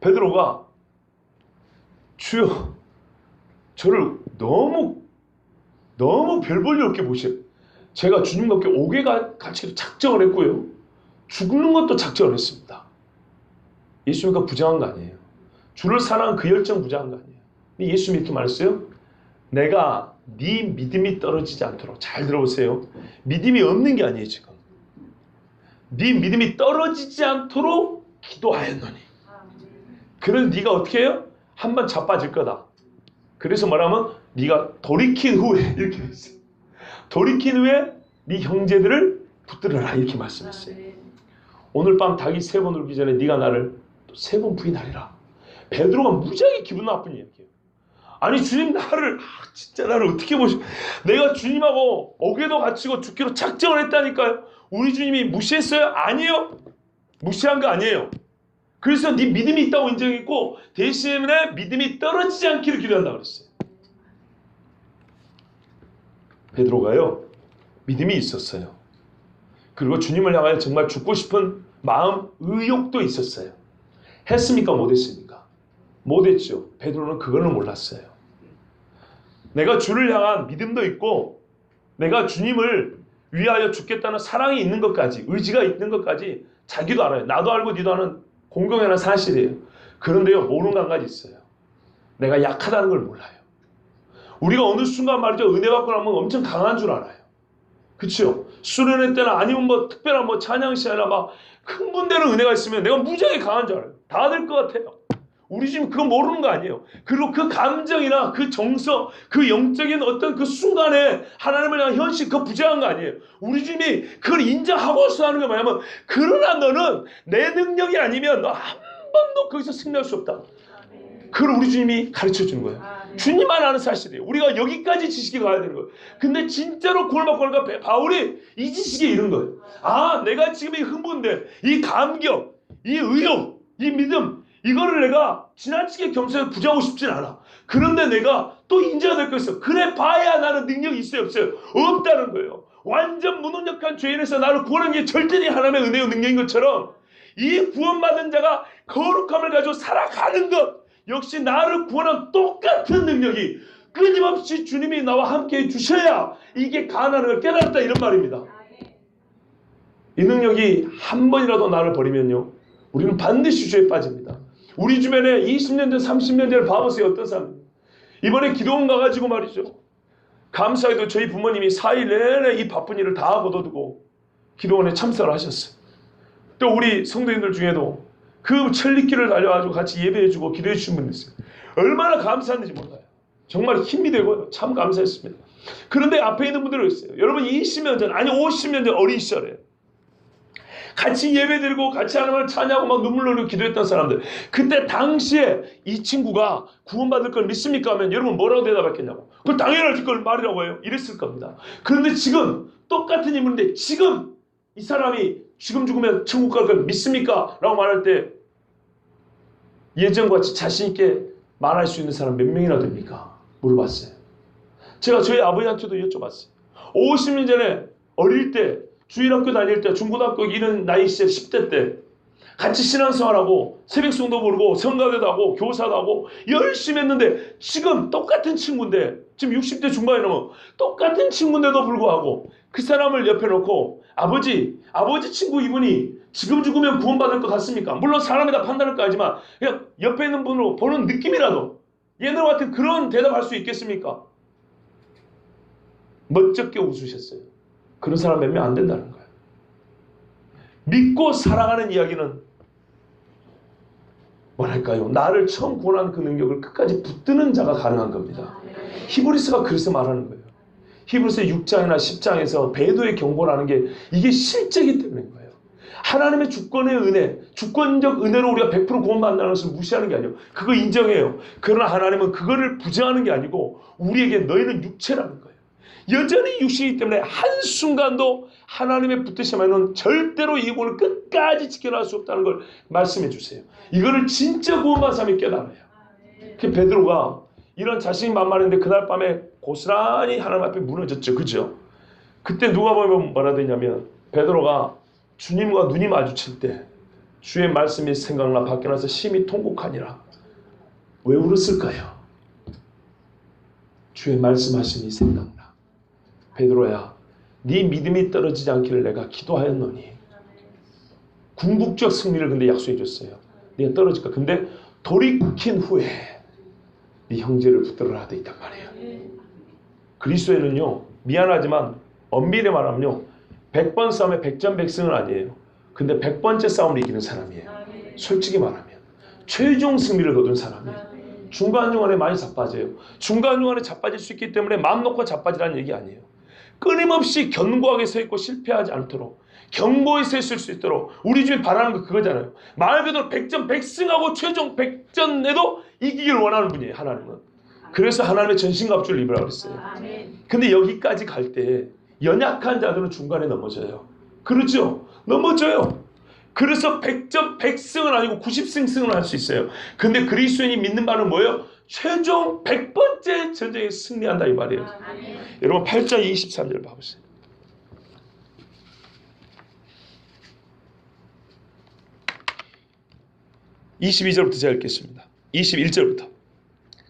베드로가 주여 저를 너무 별 볼일 없게 보셔. 제가 주님과 함께 오게 갇히기도 작정을 했고요. 죽는 것도 작정을 했습니다. 예수님과 부정한 거 아니에요. 주를 사랑한 그 열정 부정한 거 아니에요. 예수님이 이렇게 말했어요. 내가 네 믿음이 떨어지지 않도록 잘 들어보세요. 믿음이 없는 게 아니에요 지금. 네 믿음이 떨어지지 않도록 기도하였노니. 그래서 네가 어떻게 해요? 한번 자빠질 거다. 그래서 뭐라면 네가 돌이킨 후에 이렇게 했어요. 돌이킨 후에 네 형제들을 붙들어라 이렇게 말씀했어요. 오늘 밤 닭이 3번 울기 전에 네가 나를 또 3번 부인하리라. 베드로가 무지하게 기분 나쁜 얘기예요. 아니 주님 진짜 나를 어떻게 보시? 내가 주님하고 옥에도 갇히고 죽기로 작정을 했다니까요. 우리 주님이 무시했어요? 아니에요. 무시한 거 아니에요. 그래서 네 믿음이 있다고 인정했고 대신에 믿음이 떨어지지 않기를 기도한다 그랬어요. 베드로가요 믿음이 있었어요. 그리고 주님을 향하여 정말 죽고 싶은 마음, 의욕도 있었어요. 했습니까? 못했습니까? 못했죠. 베드로는 그거는 몰랐어요. 내가 주를 향한 믿음도 있고 내가 주님을 위하여 죽겠다는 사랑이 있는 것까지, 의지가 있는 것까지 자기도 알아요. 나도 알고 니도 아는 공공연한 사실이에요. 그런데요 모르는 게 한 가지 있어요. 내가 약하다는 걸 몰라요. 우리가 어느 순간 말이죠 은혜 받고 나면 엄청 강한 줄 알아요. 그렇죠? 수련회 때나 아니면 뭐 특별한 뭐 찬양 시간이나 막 흥분되는 은혜가 있으면 내가 무지하게 강한 줄 알아요. 다 될 것 같아요. 우리 지금 그거 모르는 거 아니에요. 그리고 그 감정이나 그 정서, 그 영적인 어떤 그 순간에 하나님을 향한 현실, 그거 부재한 거 아니에요. 우리 주님이 그걸 인정하고서 하는 게 뭐냐면, 그러나 너는 내 능력이 아니면 너 한 번도 거기서 승리할 수 없다. 그걸 우리 주님이 가르쳐 주는 거예요. 주님만 아는 사실이에요. 우리가 여기까지 지식이 가야 되는 거예요. 근데 진짜로 구원을 받고 나니까 바울이 이 지식에 이른 거예요. 아, 내가 지금 이 흥분돼, 이 감격, 이 의욕, 이 믿음, 이거를 내가 지나치게 겸손하게 부정하고 싶진 않아. 그런데 내가 또 인정해야 될 거 있어. 그래 봐야 나는 능력이 있어요, 없어요? 없다는 거예요. 완전 무능력한 죄인에서 나를 구원한 게 절대적인 하나님의 은혜의 능력인 것처럼 이 구원받은 자가 거룩함을 가지고 살아가는 것 역시 나를 구원한 똑같은 능력이 끊임없이 주님이 나와 함께 해주셔야 이게 가능한 걸 깨달았다, 이런 말입니다. 이 능력이 한 번이라도 나를 버리면요 우리는 반드시 죄에 빠집니다. 우리 주변에 20년 전 30년 전을 봐보세요. 어떤 사람입니다. 이번에 기도원 가가지고 말이죠, 감사히도 저희 부모님이 4일 내내 이 바쁜 일을 다 거둬두고 기도원에 참석을 하셨어요. 또 우리 성도님들 중에도 그 천리길을 달려가지고 같이 예배해주고 기도해 주신 분이 있어요. 얼마나 감사한지 몰라요. 정말 힘이 되고요. 참 감사했습니다. 그런데 앞에 있는 분들은 있어요. 여러분 20년 전, 아니 50년 전 어린 시절에 같이 예배드리고 같이 하나님을 찬양하고 막 눈물 흘리고 기도했던 사람들, 그때 당시에 이 친구가 구원받을 걸 믿습니까? 하면 여러분 뭐라고 대답했겠냐고. 그걸 당연할 걸 말이라고 해요. 이랬을 겁니다. 그런데 지금 똑같은 인물인데 지금 이 사람이 지금 죽으면 천국 갈 걸 믿습니까? 라고 말할 때 예전같이 자신있게 말할 수 있는 사람 몇 명이나 됩니까? 물어봤어요. 제가 저희 아버지한테도 여쭤봤어요. 50년 전에 어릴 때 주일학교 다닐 때 중고등학교 이런 나이 시절 10대 때 같이 신앙생활하고 새벽송도 부르고 성가대도 하고 교사도 하고 열심히 했는데 지금 똑같은 친구인데 지금 60대 중반이 넘어 똑같은 친구인데도 불구하고 그 사람을 옆에 놓고 아버지 친구 이분이 지금 죽으면 구원받을 것 같습니까? 물론 사람이 다 판단할 거 아니지만 그냥 옆에 있는 분으로 보는 느낌이라도 얘네와 같은 그런 대답할 수 있겠습니까? 멋쩍게 웃으셨어요. 그런 사람 몇 명 안 된다는 거예요. 믿고 살아가는 이야기는 뭐랄까요? 나를 처음 구원한 그 능력을 끝까지 붙드는 자가 가능한 겁니다. 히브리서가 그래서 말하는 거예요. 히브리서 6장이나 10장에서 배도의 경고라는 게 이게 실제이기 때문인 거예요. 하나님의 주권의 은혜, 주권적 은혜로 우리가 100% 구원받는다는 것을 무시하는 게 아니에요. 그거 인정해요. 그러나 하나님은 그거를 부정하는 게 아니고 우리에게 너희는 육체라는 거예요. 여전히 육신이기 때문에 한순간도 하나님의 붙드시면은 절대로 이 구원을 끝까지 지켜나갈 수 없다는 걸 말씀해 주세요. 이거를 진짜 구원받은 사람이 깨달아요. 그 베드로가 이런 자신이 만만했는데 그날 밤에 고스란히 하나님 앞에 무너졌죠. 그죠? 그때 누가 보면 뭐라 되냐면 베드로가 주님과 눈이 마주칠 때 주의 말씀이 생각나 밖에 나서 심히 통곡하니라. 왜 울었을까요? 주의 말씀하심이 생각나. 베드로야, 네 믿음이 떨어지지 않기를 내가 기도하였노니. 궁극적 승리를 근데 약속해 줬어요. 네가 떨어질까? 근데 돌이킨 후에 네 형제를 붙들어라 돼 있단 말이에요. 그리스도에는요, 미안하지만 엄밀히 말하면요, 100번 싸움에 100전100승은 아니에요. 근데 100번째 싸움을 이기는 사람이에요. 솔직히 말하면 최종 승리를 거둔 사람이에요. 중간중간에 많이 자빠져요. 중간중간에 자빠질 수 있기 때문에 마음 놓고 자빠지라는 얘기 아니에요. 끊임없이 견고하게 서 있고 실패하지 않도록 경고에서 있을 수 있도록 우리 중에 바라는 거 그거잖아요. 말 그대로 백전백승하고 최종 백전에도 이기길 원하는 분이에요, 하나님은. 그래서 하나님의 전신갑주를 입으라고 그랬어요. 근데 여기까지 갈 때 연약한 자들은 중간에 넘어져요. 그렇죠? 넘어져요. 그래서 백전백승은 아니고 90승승을 할 수 있어요. 근데 그리스도인이 믿는 바는 뭐예요? 최종 100번째 전쟁에 승리한다 이 말이에요. 여러분 8장 23절 봐보세요. 22절부터 제가 읽겠습니다. 21절부터.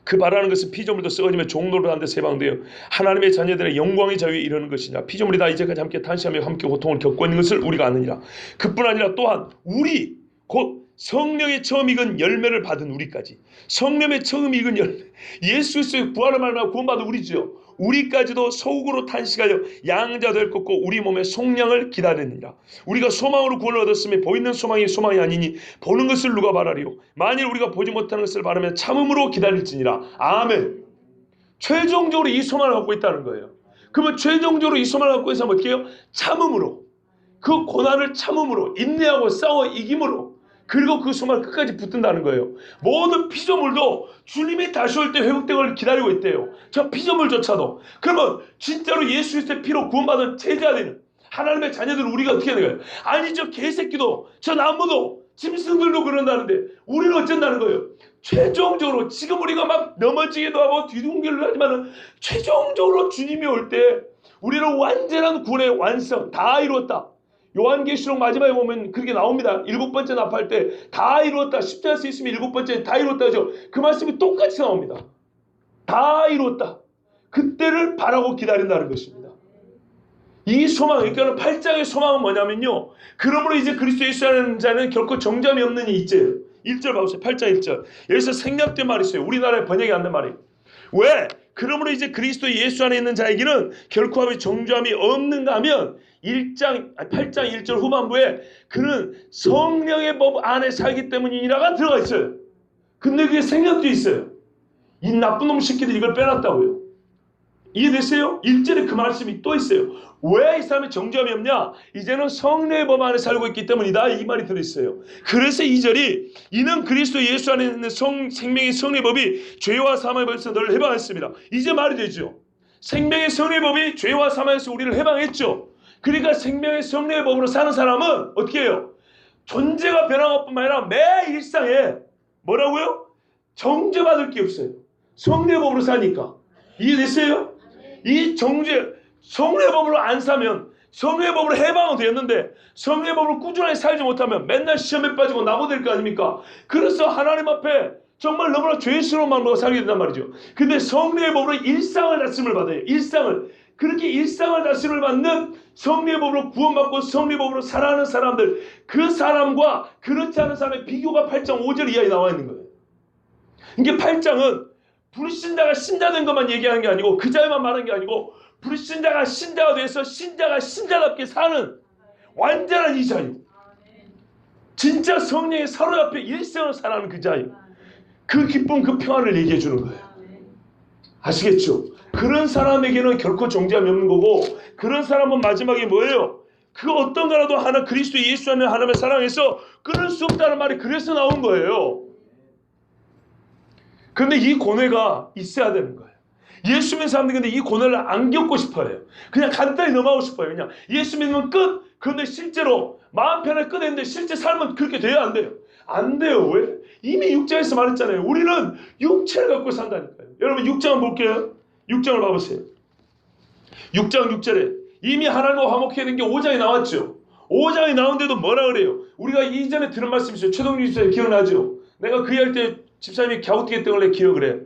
그 바라는 것은 피조물도 썩어지며 종로를 하는데 세방되어 하나님의 자녀들의 영광의 자유에 이르는 것이냐. 피조물이 다 이제까지 함께 탄식하며 함께 고통을 겪고 있는 것을 우리가 아느니라. 그뿐 아니라 또한 우리 곧 성령의 처음 익은 열매를 받은 우리까지. 성령의 처음 익은 열매. 예수 그리스도의 부활을 말하며 구원받은 우리죠. 우리까지도 소국으로 탄식하여 양자 될 것고 우리 몸의 속량을 기다리느니라. 우리가 소망으로 구원을 얻었으며 보이는 소망이 소망이 아니니 보는 것을 누가 바라리요. 만일 우리가 보지 못하는 것을 바라면 참음으로 기다릴지니라. 아멘. 최종적으로 이 소망을 갖고 있다는 거예요. 그러면 최종적으로 이 소망을 갖고 있으면 어떻게 해요? 참음으로. 그 고난을 참음으로 인내하고 싸워 이김으로 그리고 그 소망을 끝까지 붙든다는 거예요. 모든 피조물도 주님이 다시 올 때 회복되기를 기다리고 있대요. 저 피조물조차도. 그러면 진짜로 예수 그리스도의 피로 구원받은 제자되는 하나님의 자녀들은 우리가 어떻게 해야 되나요? 아니 저 개새끼도 저 나무도 짐승들도 그런다는데 우리는 어쩐다는 거예요? 최종적으로 지금 우리가 막 넘어지기도 하고 뒤둥길을 하지만 최종적으로 주님이 올 때 우리는 완전한 구원의 완성 다 이루었다. 요한계시록 마지막에 보면 그렇게 나옵니다. 7번째 납할 때 다 이루었다. 십자가에서 있으면 7번째 다 이루었다죠. 그 말씀이 똑같이 나옵니다. 다 이루었다. 그때를 바라고 기다린다는 것입니다. 이 소망, 그러니까 8장의 소망은 뭐냐면요. 그러므로 이제 그리스도 예수 하는 자는 결코 정죄함이 없는 이 있제요. 1절 봐보세요. 8장 1절. 여기서 생략된 말이 있어요. 우리나라에 번역이 안 된 말이에요. 왜? 그러므로 이제 그리스도 예수 안에 있는 자에게는 결코 정죄함이 없는가 하면 8장 1절 후반부에 그는 성령의 법 안에 살기 때문이라가 들어가 있어요. 근데 그게 생략되어 있어요. 이 나쁜 놈 새끼들 이걸 빼놨다고요. 이해되세요? 1절에 그 말씀이 또 있어요. 왜 이 사람이 정죄함이 없냐? 이제는 성령의 법 안에 살고 있기 때문이다. 이 말이 들어있어요. 그래서 2절이 이는 그리스도 예수 안에 있는 생명의 성령의 법이 죄와 사망의 법에서 너를 해방했습니다. 이제 말이 되죠. 생명의 성령의 법이 죄와 사망에서 우리를 해방했죠. 그러니까 생명의 성령의 법으로 사는 사람은 어떻게 해요? 존재가 변한 것뿐만 아니라 매 일상에 뭐라고요? 정죄받을 게 없어요. 성령의 법으로 사니까. 이해됐어요? 이 성령의 법으로 안 사면 성령의 법으로 해방은 되었는데 성령의 법으로 꾸준하게 살지 못하면 맨날 시험에 빠지고 나고될 거 아닙니까? 그래서 하나님 앞에 정말 너무나 죄스러운 마음으로 살게 된단 말이죠. 근데 성령의 법으로 일상을 다스림을 받아요. 일상을. 그렇게 일상을 다스림을 받는 성령의 법으로 구원받고 성령의 법으로 살아가는 사람들, 그 사람과 그렇지 않은 사람의 비교가 8장 5절 이하에 나와 있는 거예요. 이게 8장은 불신자가 신자된 것만 얘기하는 게 아니고 그 자에만 말하는 게 아니고 불신자가 신자가 돼서 신자가 신자답게 사는 완전한 이 자유. 진짜 성령의 사로잡혀 일생을 살아가는 그 자유. 그 기쁨, 그 평안을 얘기해 주는 거예요. 아시겠죠? 그런 사람에게는 결코 정죄함이 없는 거고 그런 사람은 마지막에 뭐예요? 그 어떤 거라도 하나 그리스도 예수 안에 하나님의 사랑에서 끊을 수 없다는 말이 그래서 나온 거예요. 그런데 이 고뇌가 있어야 되는 거예요. 예수 믿는 사람들이 근데 이 고뇌를 안 겪고 싶어요. 그냥 간단히 넘어가고 싶어요. 그냥 예수 믿으면 끝. 그런데 실제로 마음 편하게 끝 했는데 실제 삶은 그렇게 돼야 안 돼요. 안 돼요. 왜? 이미 6장에서 말했잖아요. 우리는 육체를 갖고 산다니까요. 여러분 6장 한번 볼게요. 6장을 봐보세요. 6장 6절에 이미 하나님과 화목해야 된 게 5장에 나왔죠. 5장에 나온데도 뭐라 그래요? 우리가 이전에 들은 말씀이 있어요. 최동규 집사님 기억나죠? 내가 그 할 때 집사님이 갸우뚱했던 걸 내가 기억을 해.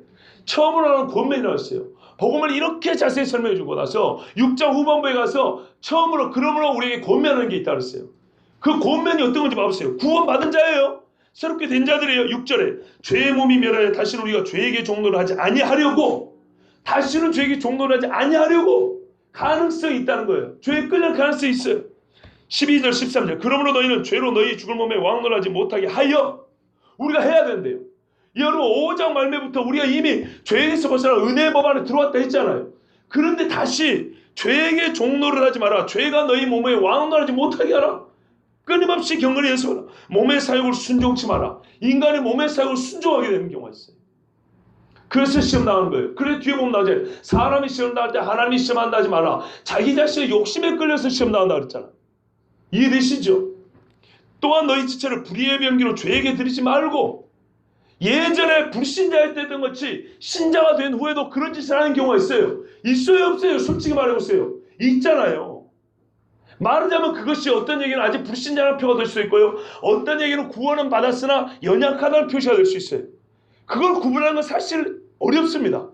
처음으로 하는 권면이 나왔어요. 복음을 이렇게 자세히 설명해 주고 나서 6장 후반부에 가서 처음으로 그러므로 우리에게 권면하는 게 있다고 했어요. 그 권면이 어떤 건지 봐보세요. 구원받은 자예요. 새롭게 된 자들이에요. 6절에 죄의 몸이 멸하여 다시는 우리가 죄에게 종노를 하지 아니하려고 다시는 죄에게 종노를 하지 아니하려고 가능성이 있다는 거예요. 죄에 끌릴 가능성이 있어요. 12절 13절 그러므로 너희는 죄로 너희 죽을 몸에 왕노하지 못하게 하여 우리가 해야 된대요. 여러분 5장 말매부터 우리가 이미 죄에서 벗어나 은혜의 법 안에 들어왔다 했잖아요. 그런데 다시 죄에게 종노를 하지 마라. 죄가 너희 몸에 왕노하지 못하게 하라. 끊임없이 경건히 연습하라. 몸의 사욕을 순종치 마라. 인간의 몸의 사욕을 순종하게 되는 경우가 있어요. 그래서 시험 나가는 거예요. 그래 뒤에 보면 나오죠. 사람이 시험 나갈 때 하나님이 시험한다 하지 마라. 자기 자신의 욕심에 끌려서 시험 나간다 그랬잖아. 이해되시죠? 또한 너희 지체를 불의의 병기로 죄에게 들이지 말고, 예전에 불신자일 때 했던 것이 신자가 된 후에도 그런 짓을 하는 경우가 있어요. 있어요 없어요? 솔직히 말해보세요. 있잖아요. 말하자면 그것이 어떤 얘기는 아직 불신자라는 표가 될 수 있고요. 어떤 얘기는 구원은 받았으나 연약하다는 표시가 될 수 있어요. 그걸 구분하는 건 사실 어렵습니다.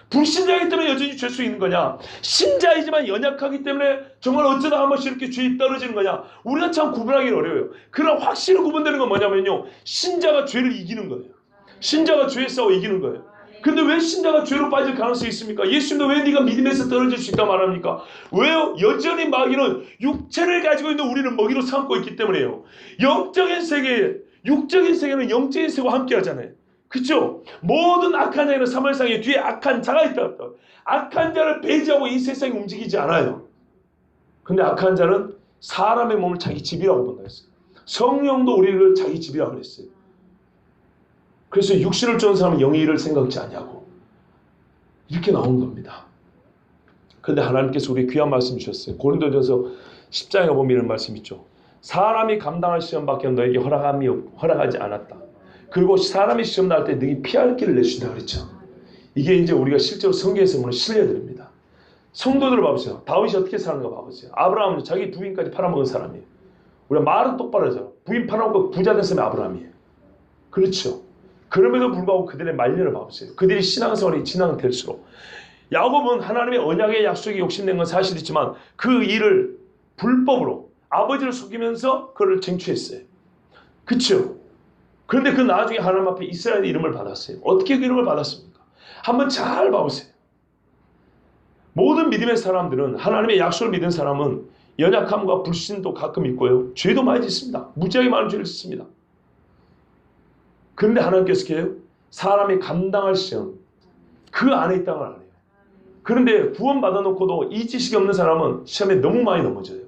불신자이기 때문에 여전히 죄 수 있는 거냐, 신자이지만 연약하기 때문에 정말 어쩌다 한 번씩 이렇게 죄에 떨어지는 거냐, 우리가 참 구분하기 어려워요. 그러나 확실히 구분되는 건 뭐냐면요, 신자가 죄를 이기는 거예요. 신자가 죄에 싸워 이기는 거예요. 근데 왜 신자가 죄로 빠질 가능성이 있습니까? 예수님도 왜 네가 믿음에서 떨어질 수 있다 말합니까? 왜요? 여전히 마귀는 육체를 가지고 있는 우리를 먹이로 삼고 있기 때문에요. 영적인 세계, 육적인 세계는 영적인 세계와 함께 하잖아요. 그렇죠? 모든 악한 자에는 사물상에 뒤에 악한 자가 있다. 악한 자를 배제하고 이 세상이 움직이지 않아요. 근데 악한 자는 사람의 몸을 자기 집이라고 본다 했어요. 성령도 우리를 자기 집이라고 그랬어요. 그래서 육신을 쫓는 사람은 영의 일을 생각지 않냐고 이렇게 나온 겁니다. 그런데 하나님께서 우리 귀한 말씀 주셨어요. 고린도전서 10장에 보면 이런 말씀 있죠. 사람이 감당할 시험밖에 너에게 허락하지 않았다. 그리고 사람이 시험 나올 때 너희 피할 길을 내준다 그랬죠. 이게 이제 우리가 실제로 성경에서 보는 신뢰드립니다. 성도들을 봐보세요. 다윗이 어떻게 사는가 봐보세요. 아브라함은 자기 부인까지 팔아먹은 사람이에요. 우리가 말은 똑바로 하죠. 부인 팔아먹고 부자 된 사람이 아브라함이에요. 그렇죠. 그럼에도 불구하고 그들의 말년을 봐보세요. 그들이 신앙생활이 진행될수록, 야곱은 하나님의 언약의 약속에 욕심낸 건 사실이지만 그 일을 불법으로 아버지를 속이면서 그를 쟁취했어요. 그렇죠. 그런데 그 나중에 하나님 앞에 이스라엘의 이름을 받았어요. 어떻게 그 이름을 받았습니까? 한번 잘 봐보세요. 모든 믿음의 사람들은, 하나님의 약속을 믿은 사람은 연약함과 불신도 가끔 있고요. 죄도 많이 짓습니다. 무지하게 많은 죄를 짓습니다. 그런데 하나님께서 어떻게 해요? 사람이 감당할 시험, 그 안에 있다는 걸 알아요. 그런데 구원 받아놓고도 이 지식이 없는 사람은 시험에 너무 많이 넘어져요.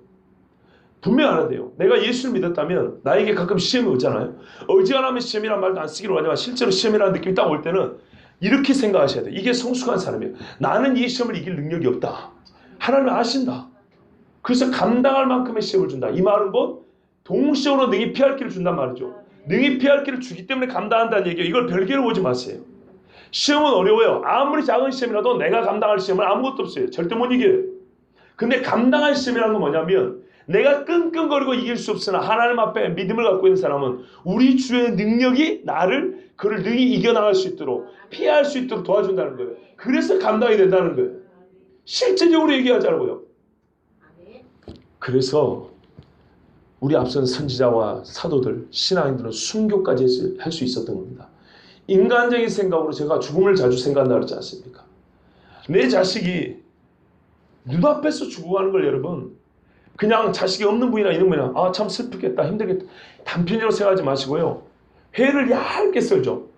분명히 알아야 돼요. 내가 예수를 믿었다면 나에게 가끔 시험이 오잖아요. 어지간하면 시험이란 말도 안 쓰기로 하지만 실제로 시험이라는 느낌이 딱 올 때는 이렇게 생각하셔야 돼요. 이게 성숙한 사람이에요. 나는 이 시험을 이길 능력이 없다. 하나님은 아신다. 그래서 감당할 만큼의 시험을 준다. 이 말은 뭐 동시적으로 능히 피할 길을 준단 말이죠. 능히 피할 길을 주기 때문에 감당한다는 얘기예요. 이걸 별개로 보지 마세요. 시험은 어려워요. 아무리 작은 시험이라도 내가 감당할 시험은 아무것도 없어요. 절대 못 이겨요. 근데 감당할 시험이라는 건 뭐냐면, 내가 끙끙거리고 이길 수 없으나 하나님 앞에 믿음을 갖고 있는 사람은 우리 주의 능력이 나를, 그를 능히 이겨나갈 수 있도록, 피할 수 있도록 도와준다는 거예요. 그래서 감당이 된다는 거예요. 실제적으로 얘기하자고요. 그래서 우리 앞선 선지자와 사도들, 신앙인들은 순교까지 할 수 있었던 겁니다. 인간적인 생각으로 제가 죽음을 자주 생각한다 그러지 않습니까? 내 자식이 눈앞에서 죽어가는 걸 여러분, 그냥 자식이 없는 분이나 이런 분이나 아 참 슬프겠다, 힘들겠다, 단편적으로 생각하지 마시고요. 회를 얇게 썰죠.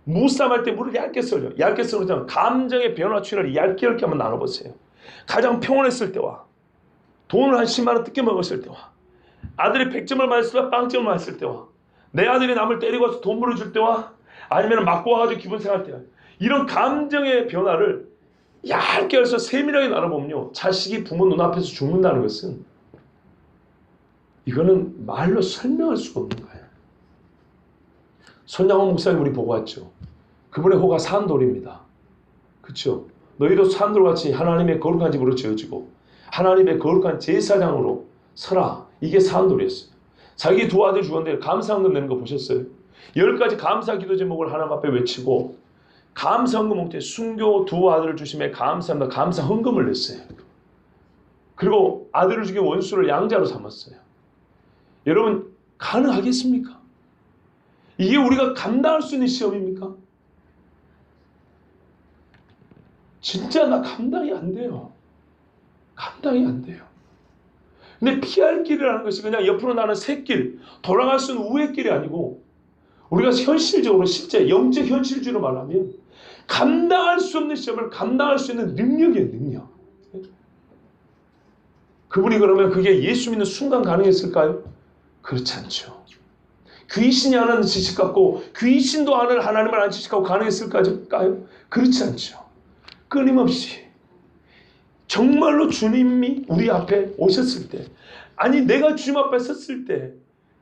무쌈할 때 물을 얇게 썰죠. 얇게 썰으면 감정의 변화 추이를 얇게 한번 나눠보세요. 가장 평온했을 때와, 돈을 한 10만 원 뜯겨 먹었을 때와, 아들이 100점을 맞았을 때와 빵점을 맞았을 때와, 내 아들이 남을 때리고 와서 돈 물어줄 때와, 아니면 맞고 와가지고 기분 상할 때와, 이런 감정의 변화를 얇게 해서 세밀하게 나눠보면요, 자식이 부모 눈앞에서 죽는다는 것은 이거는 말로 설명할 수가 없는 거예요. 손양원 목사님 우리 보고 왔죠. 그분의 호가 산돌입니다. 그렇죠? 너희도 산돌같이 하나님의 거룩한 집으로 지어지고 하나님의 거룩한 제사장으로 서라. 이게 산돌이었어요. 자기 두 아들 죽었는데 감사헌금 내는 거 보셨어요? 10가지 감사 기도 제목을 하나님 앞에 외치고 감사헌금 목대 순교 두 아들을 주심에 감사합니다. 감사헌금을 냈어요. 그리고 아들을 죽인 원수를 양자로 삼았어요. 여러분 가능하겠습니까? 이게 우리가 감당할 수 있는 시험입니까? 진짜 나 감당이 안 돼요. 감당이 안 돼요. 근데 피할 길이라는 것이 그냥 옆으로 나는 샛길, 돌아갈 수 있는 우회 길이 아니고, 우리가 현실적으로 실제 영적 현실주의로 말하면 감당할 수 없는 시험을 감당할 수 있는 능력이에요. 능력. 그분이 그러면 그게 예수 믿는 순간 가능했을까요? 그렇지 않죠. 귀신이 아는 지식 갖고 귀신도 아는 하나님을 아는 지식 갖고 가능했을까요? 그렇지 않죠. 끊임없이 정말로 주님이 우리 앞에 오셨을 때, 아니 내가 주님 앞에 섰을 때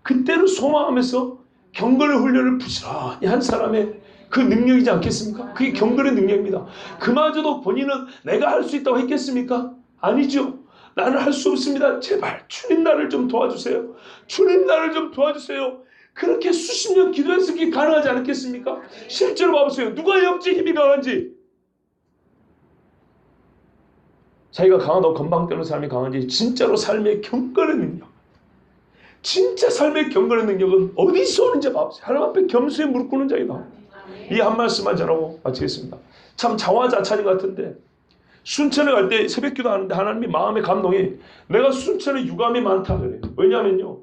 그때를 소망하면서 경건의 훈련을 부지런히 한 사람의 그 능력이지 않겠습니까? 그게 경건의 능력입니다. 그마저도 본인은 내가 할 수 있다고 했겠습니까? 아니죠. 나는 할 수 없습니다. 제발 주님 나를 좀 도와주세요. 주님 나를 좀 도와주세요. 그렇게 수십 년 기도해서 그게 가능하지 않겠습니까? 실제로 봐보세요. 누가 영적 힘이 강한지, 자기가 강하다고 건방 떠는 사람이 강한지, 진짜로 삶의 경건의 능력, 진짜 삶의 경건의 능력은 어디서 오는지 봐보세요. 하나님 앞에 겸손히 무릎 꿇는 자이다. 이 한 말씀만 전하고 마치겠습니다. 참 자화자찬인 것 같은데, 순천에 갈 때 새벽기도 하는데 하나님이 마음의 감동이, 내가 순천에 유감이 많다 그래요. 왜냐하면요,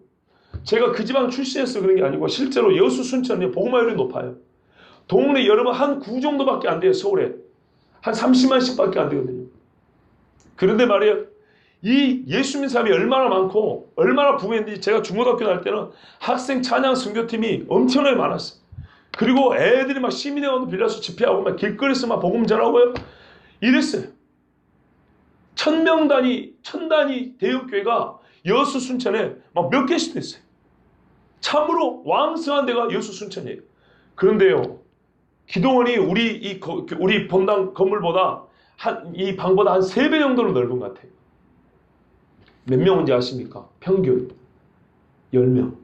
제가 그 지방 출신에서 그런 게 아니고 실제로 여수 순천이 복음화율이 높아요. 동네 여러분 한 구 정도밖에 안 돼요. 서울에 한 30만씩밖에 안 되거든요. 그런데 말이에요, 이 예수 믿는 사람이 얼마나 많고 얼마나 부흥했는지, 제가 중고등학교 다닐 때는 학생 찬양 선교팀이 엄청나게 많았어요. 그리고 애들이 막 시민회관도 빌려서 집회하고 막 길거리에서 막 복음 전하고요, 이랬어요. 1000명 단위, 1000단위 대형교회가 여수 순천에 막 몇 개씩 됐어요. 참으로 왕성한 데가 여수 순천이에요. 그런데요, 기도원이 우리 본당 건물보다 이 방보다 한 3배 정도로 넓은 것 같아요. 몇 명인지 아십니까? 평균 10명.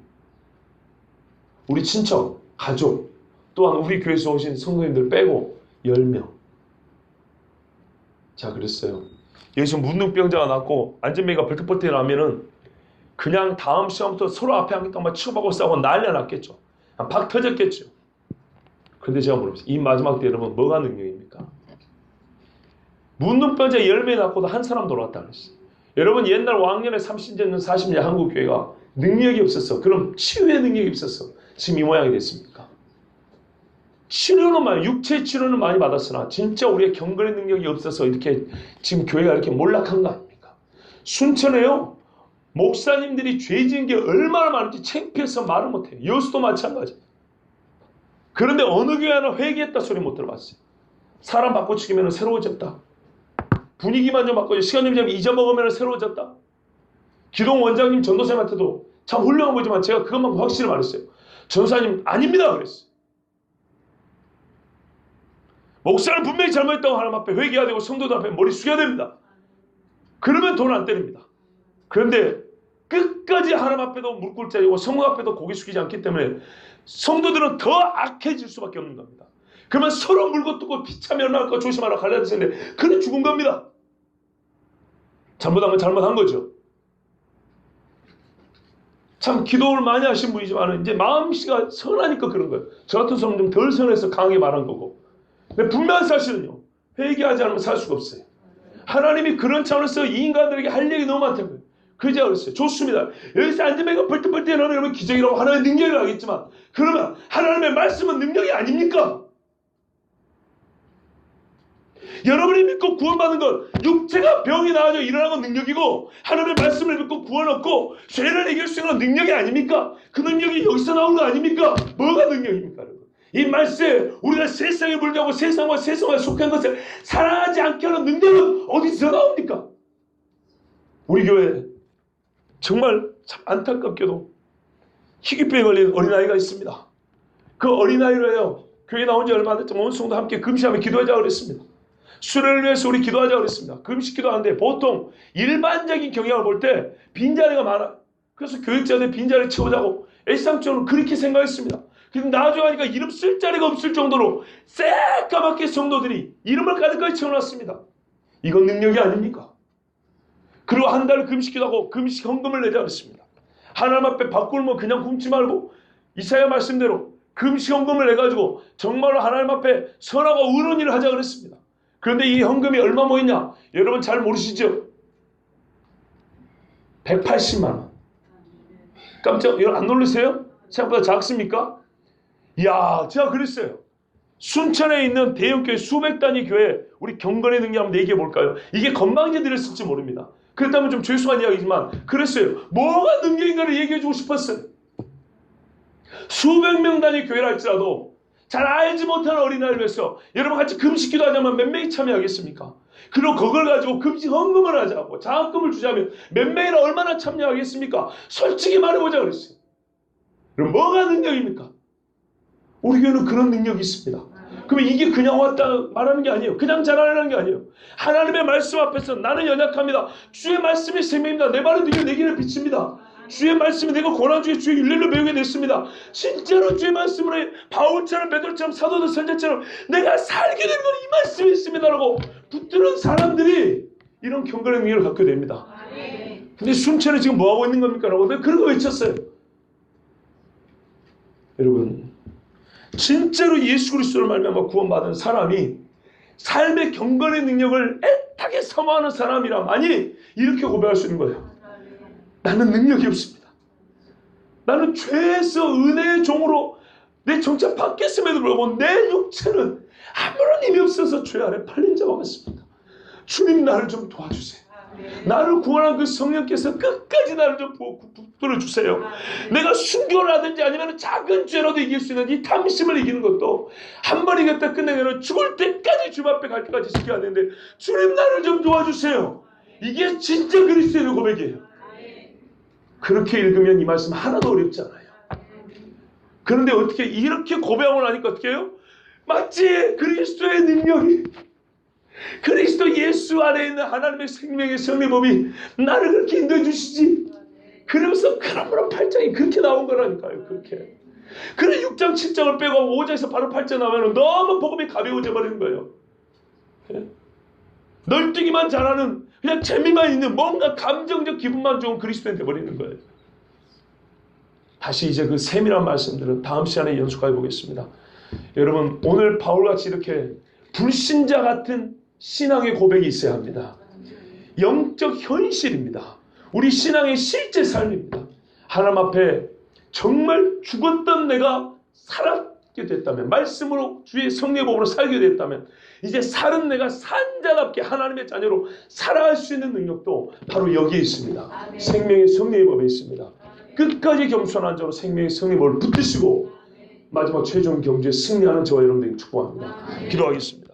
우리 친척, 가족, 또한 우리 교회에서 오신 성도님들 빼고 10명. 자, 그랬어요. 여기서 문둥병자가 났고 안전뱅이가 벌떡벌떡 나면은 그냥 다음 시험부터 서로 앞에 앉겠다고 막 치고받고 싸우고 난리가 났겠죠. 박 터졌겠죠. 그런데 제가 물어봤어요. 이 마지막 때 여러분 뭐가 능력입니까? 문둥병자 10명이 낳고도 한 사람 돌아왔다 그랬어요. 여러분 옛날 왕년에 30년, 40년 한국교회가 능력이 없었어. 그럼 치유의 능력이 없었어. 지금 이 모양이 됐습니까? 치료는 많이, 육체 치료는 많이 받았으나 진짜 우리의 경건의 능력이 없어서 이렇게 지금 교회가 이렇게 몰락한 거 아닙니까? 순천에요, 목사님들이 죄 지은 게 얼마나 많은지 창피해서 말을 못해요. 여수도 마찬가지. 그런데 어느 교회 하나 회개했다 소리 못 들어봤어요. 사람 바꿔치기면 새로워졌다. 분위기만 좀 바꿔, 시간 좀 잊어먹으면 새로워졌다. 기동 원장님 전도사님한테도 참 훌륭한 거지만 제가 그것만큼 확실히 말했어요. 전도사님 아닙니다 그랬어요. 목사는 분명히 잘못했다고 하나님 앞에 회개해야 되고 성도들 앞에 머리 숙여야 됩니다. 그러면 돈 안 때립니다. 그런데 끝까지 하나님 앞에도 무릎 꿇지 않고 성도 앞에도 고개 숙이지 않기 때문에 성도들은 더 악해질 수밖에 없는 겁니다. 그러면 서로 물고 뜯고 비참히 나올까 조심하라 갈라디아서인데 그는 죽은 겁니다. 잘못한 건 잘못한 거죠. 참 기도를 많이 하신 분이지만 이제 마음씨가 선하니까 그런 거예요. 저 같은 사람은 좀 덜 선해서 강하게 말한 거고. 근데 분명한 사실은요, 회개하지 않으면 살 수가 없어요. 하나님이 그런 차원에서 이 인간들에게 할 얘기 너무 많다고요. 그러지 않았어요. 좋습니다. 여기서 앉으면 벌떡벌떡 일어나는 여러분 기적이라고 하나님의 능력을 하겠지만, 그러면 하나님의 말씀은 능력이 아닙니까? 여러분이 믿고 구원받은 건 육체가 병이 나아져 일어난 건 능력이고, 하나님의 말씀을 믿고 구원 얻고 죄를 이길 수 있는 능력이 아닙니까? 그 능력이 여기서 나오는 거 아닙니까? 뭐가 능력입니까? 여러분? 이 말씀에 우리가 세상에 물려고 세상과 세상에 속한 것을 사랑하지 않게 하는 능력은 어디서 나옵니까? 우리 교회에 정말 참 안타깝게도 희귀병에 걸린 어린아이가 있습니다. 그 어린아이를요, 교회 나온 지 얼마 안 됐지만 온 성도 함께 금식하며 기도하자고 그랬습니다. 수련을 위해서 우리 기도하자고 그랬습니다. 금식 기도하는데 보통 일반적인 경향을 볼 때 빈자리가 많아. 그래서 교육자들 빈자리를 채우자고 일상적으로 그렇게 생각했습니다. 근데 나중에 하니까 이름 쓸 자리가 없을 정도로 새까맣게 성도들이 이름을 가득하게 채워놨습니다. 이건 능력이 아닙니까? 그리고 한 달을 금식기도하고 금식 헌금을 내자 그랬습니다. 하나님 앞에 밥 굶으면 그냥 굶지 말고 이사야 말씀대로 금식 헌금을 내가지고 정말로 하나님 앞에 선하고 의로운 일을 하자 그랬습니다. 그런데 이 헌금이 얼마 모였냐? 여러분 잘 모르시죠? 180만 원. 깜짝 안 놀라세요? 생각보다 작습니까? 이야, 제가 그랬어요. 순천에 있는 대형교회 수백 단위 교회 우리 경건의 능력 한번 얘기해 볼까요? 이게 건방지들을 쓸지 모릅니다. 그렇다면 좀 죄송한 이야기지만 그랬어요. 뭐가 능력인가를 얘기해주고 싶었어요. 수백 명 단위 교회라 할지라도 잘 알지 못하는 어린아이를 위해서 여러분 같이 금식기도 하자면 몇 명이 참여하겠습니까? 그리고 그걸 가지고 금식 헌금을 하자고 장학금을 주자면 몇 명이나 얼마나 참여하겠습니까? 솔직히 말해보자 그랬어요. 그럼 뭐가 능력입니까? 우리 교회는 그런 능력이 있습니다. 그러면 이게 그냥 왔다 말하는 게 아니에요. 그냥 잘하는 게 아니에요. 하나님의 말씀 앞에서 나는 연약합니다. 주의 말씀이 생명입니다. 내 말은 능력 내게는 빛입니다. 주의 말씀이 내가 고난 중에 주의 윤례를 배우게 됐습니다. 진짜로 주의 말씀으로 바울처럼 베드로처럼 사도들 선자처럼 내가 살게 되는 건 이 말씀이 있습니다라고 붙드는 사람들이 이런 경건의 능력을 갖게 됩니다. 근데 순천에 지금 뭐하고 있는 겁니까? 라고 내가 그런 거 외쳤어요. 여러분 진짜로 예수 그리스도를 말미암아 구원받은 사람이 삶의 경건의 능력을 애타게 사모하는 사람이라만이 이렇게 고백할 수 있는 거예요. 나는 능력이 없습니다. 나는 죄에서 은혜의 종으로 내 정체 바뀌었음에도 불구하고 내 육체는 아무런 힘이 없어서 죄 아래 팔린 자와 같습니다. 주님 나를 좀 도와주세요. 나를 구원한 그 성령께서 끝까지 나를 좀 붙들어 주세요. 내가 순교를 하든지 아니면 작은 죄라도 이길 수 있는 이 탐심을 이기는 것도 한 번 이겼다 끝내면 죽을 때까지 주님 앞에 갈 때까지 지켜야 되는데 주님 나를 좀 도와주세요. 이게 진짜 그리스도의 고백이에요. 그렇게 읽으면 이 말씀 하나도 어렵지 않아요. 그런데 어떻게 이렇게 고백을 하니까 어떻게 해요? 마치 그리스도의 능력이 그리스도 예수 안에 있는 하나님의 생명의 성례법이 나를 그렇게 인도해 주시지. 그러면서 그러므로 8장이 그렇게 나온 거라니까요. 그렇게. 그래 6장 7장을 빼고 5장에서 바로 8장 나오면 너무 복음이 가벼워져 버리는 거예요. 널뛰기만 잘하는 그냥 재미만 있는 뭔가 감정적 기분만 좋은 그리스도인 되어버리는 거예요. 다시 이제 그 세밀한 말씀들은 다음 시간에 연속해 보겠습니다. 여러분 오늘 바울같이 이렇게 불신자 같은 신앙의 고백이 있어야 합니다. 영적 현실입니다. 우리 신앙의 실제 삶입니다. 하나님 앞에 정말 죽었던 내가 살았게 됐다면 말씀으로 주의 성령법으로 살게 됐다면 이제 살은 내가 산자답게 하나님의 자녀로 살아갈 수 있는 능력도 바로 여기에 있습니다. 아멘. 생명의 성령의 법에 있습니다. 끝까지 겸손한 자로 생명의 성령의 법을 붙드시고 마지막 최종 경주에 승리하는 저와 여러분들에게 축복합니다. 기도하겠습니다.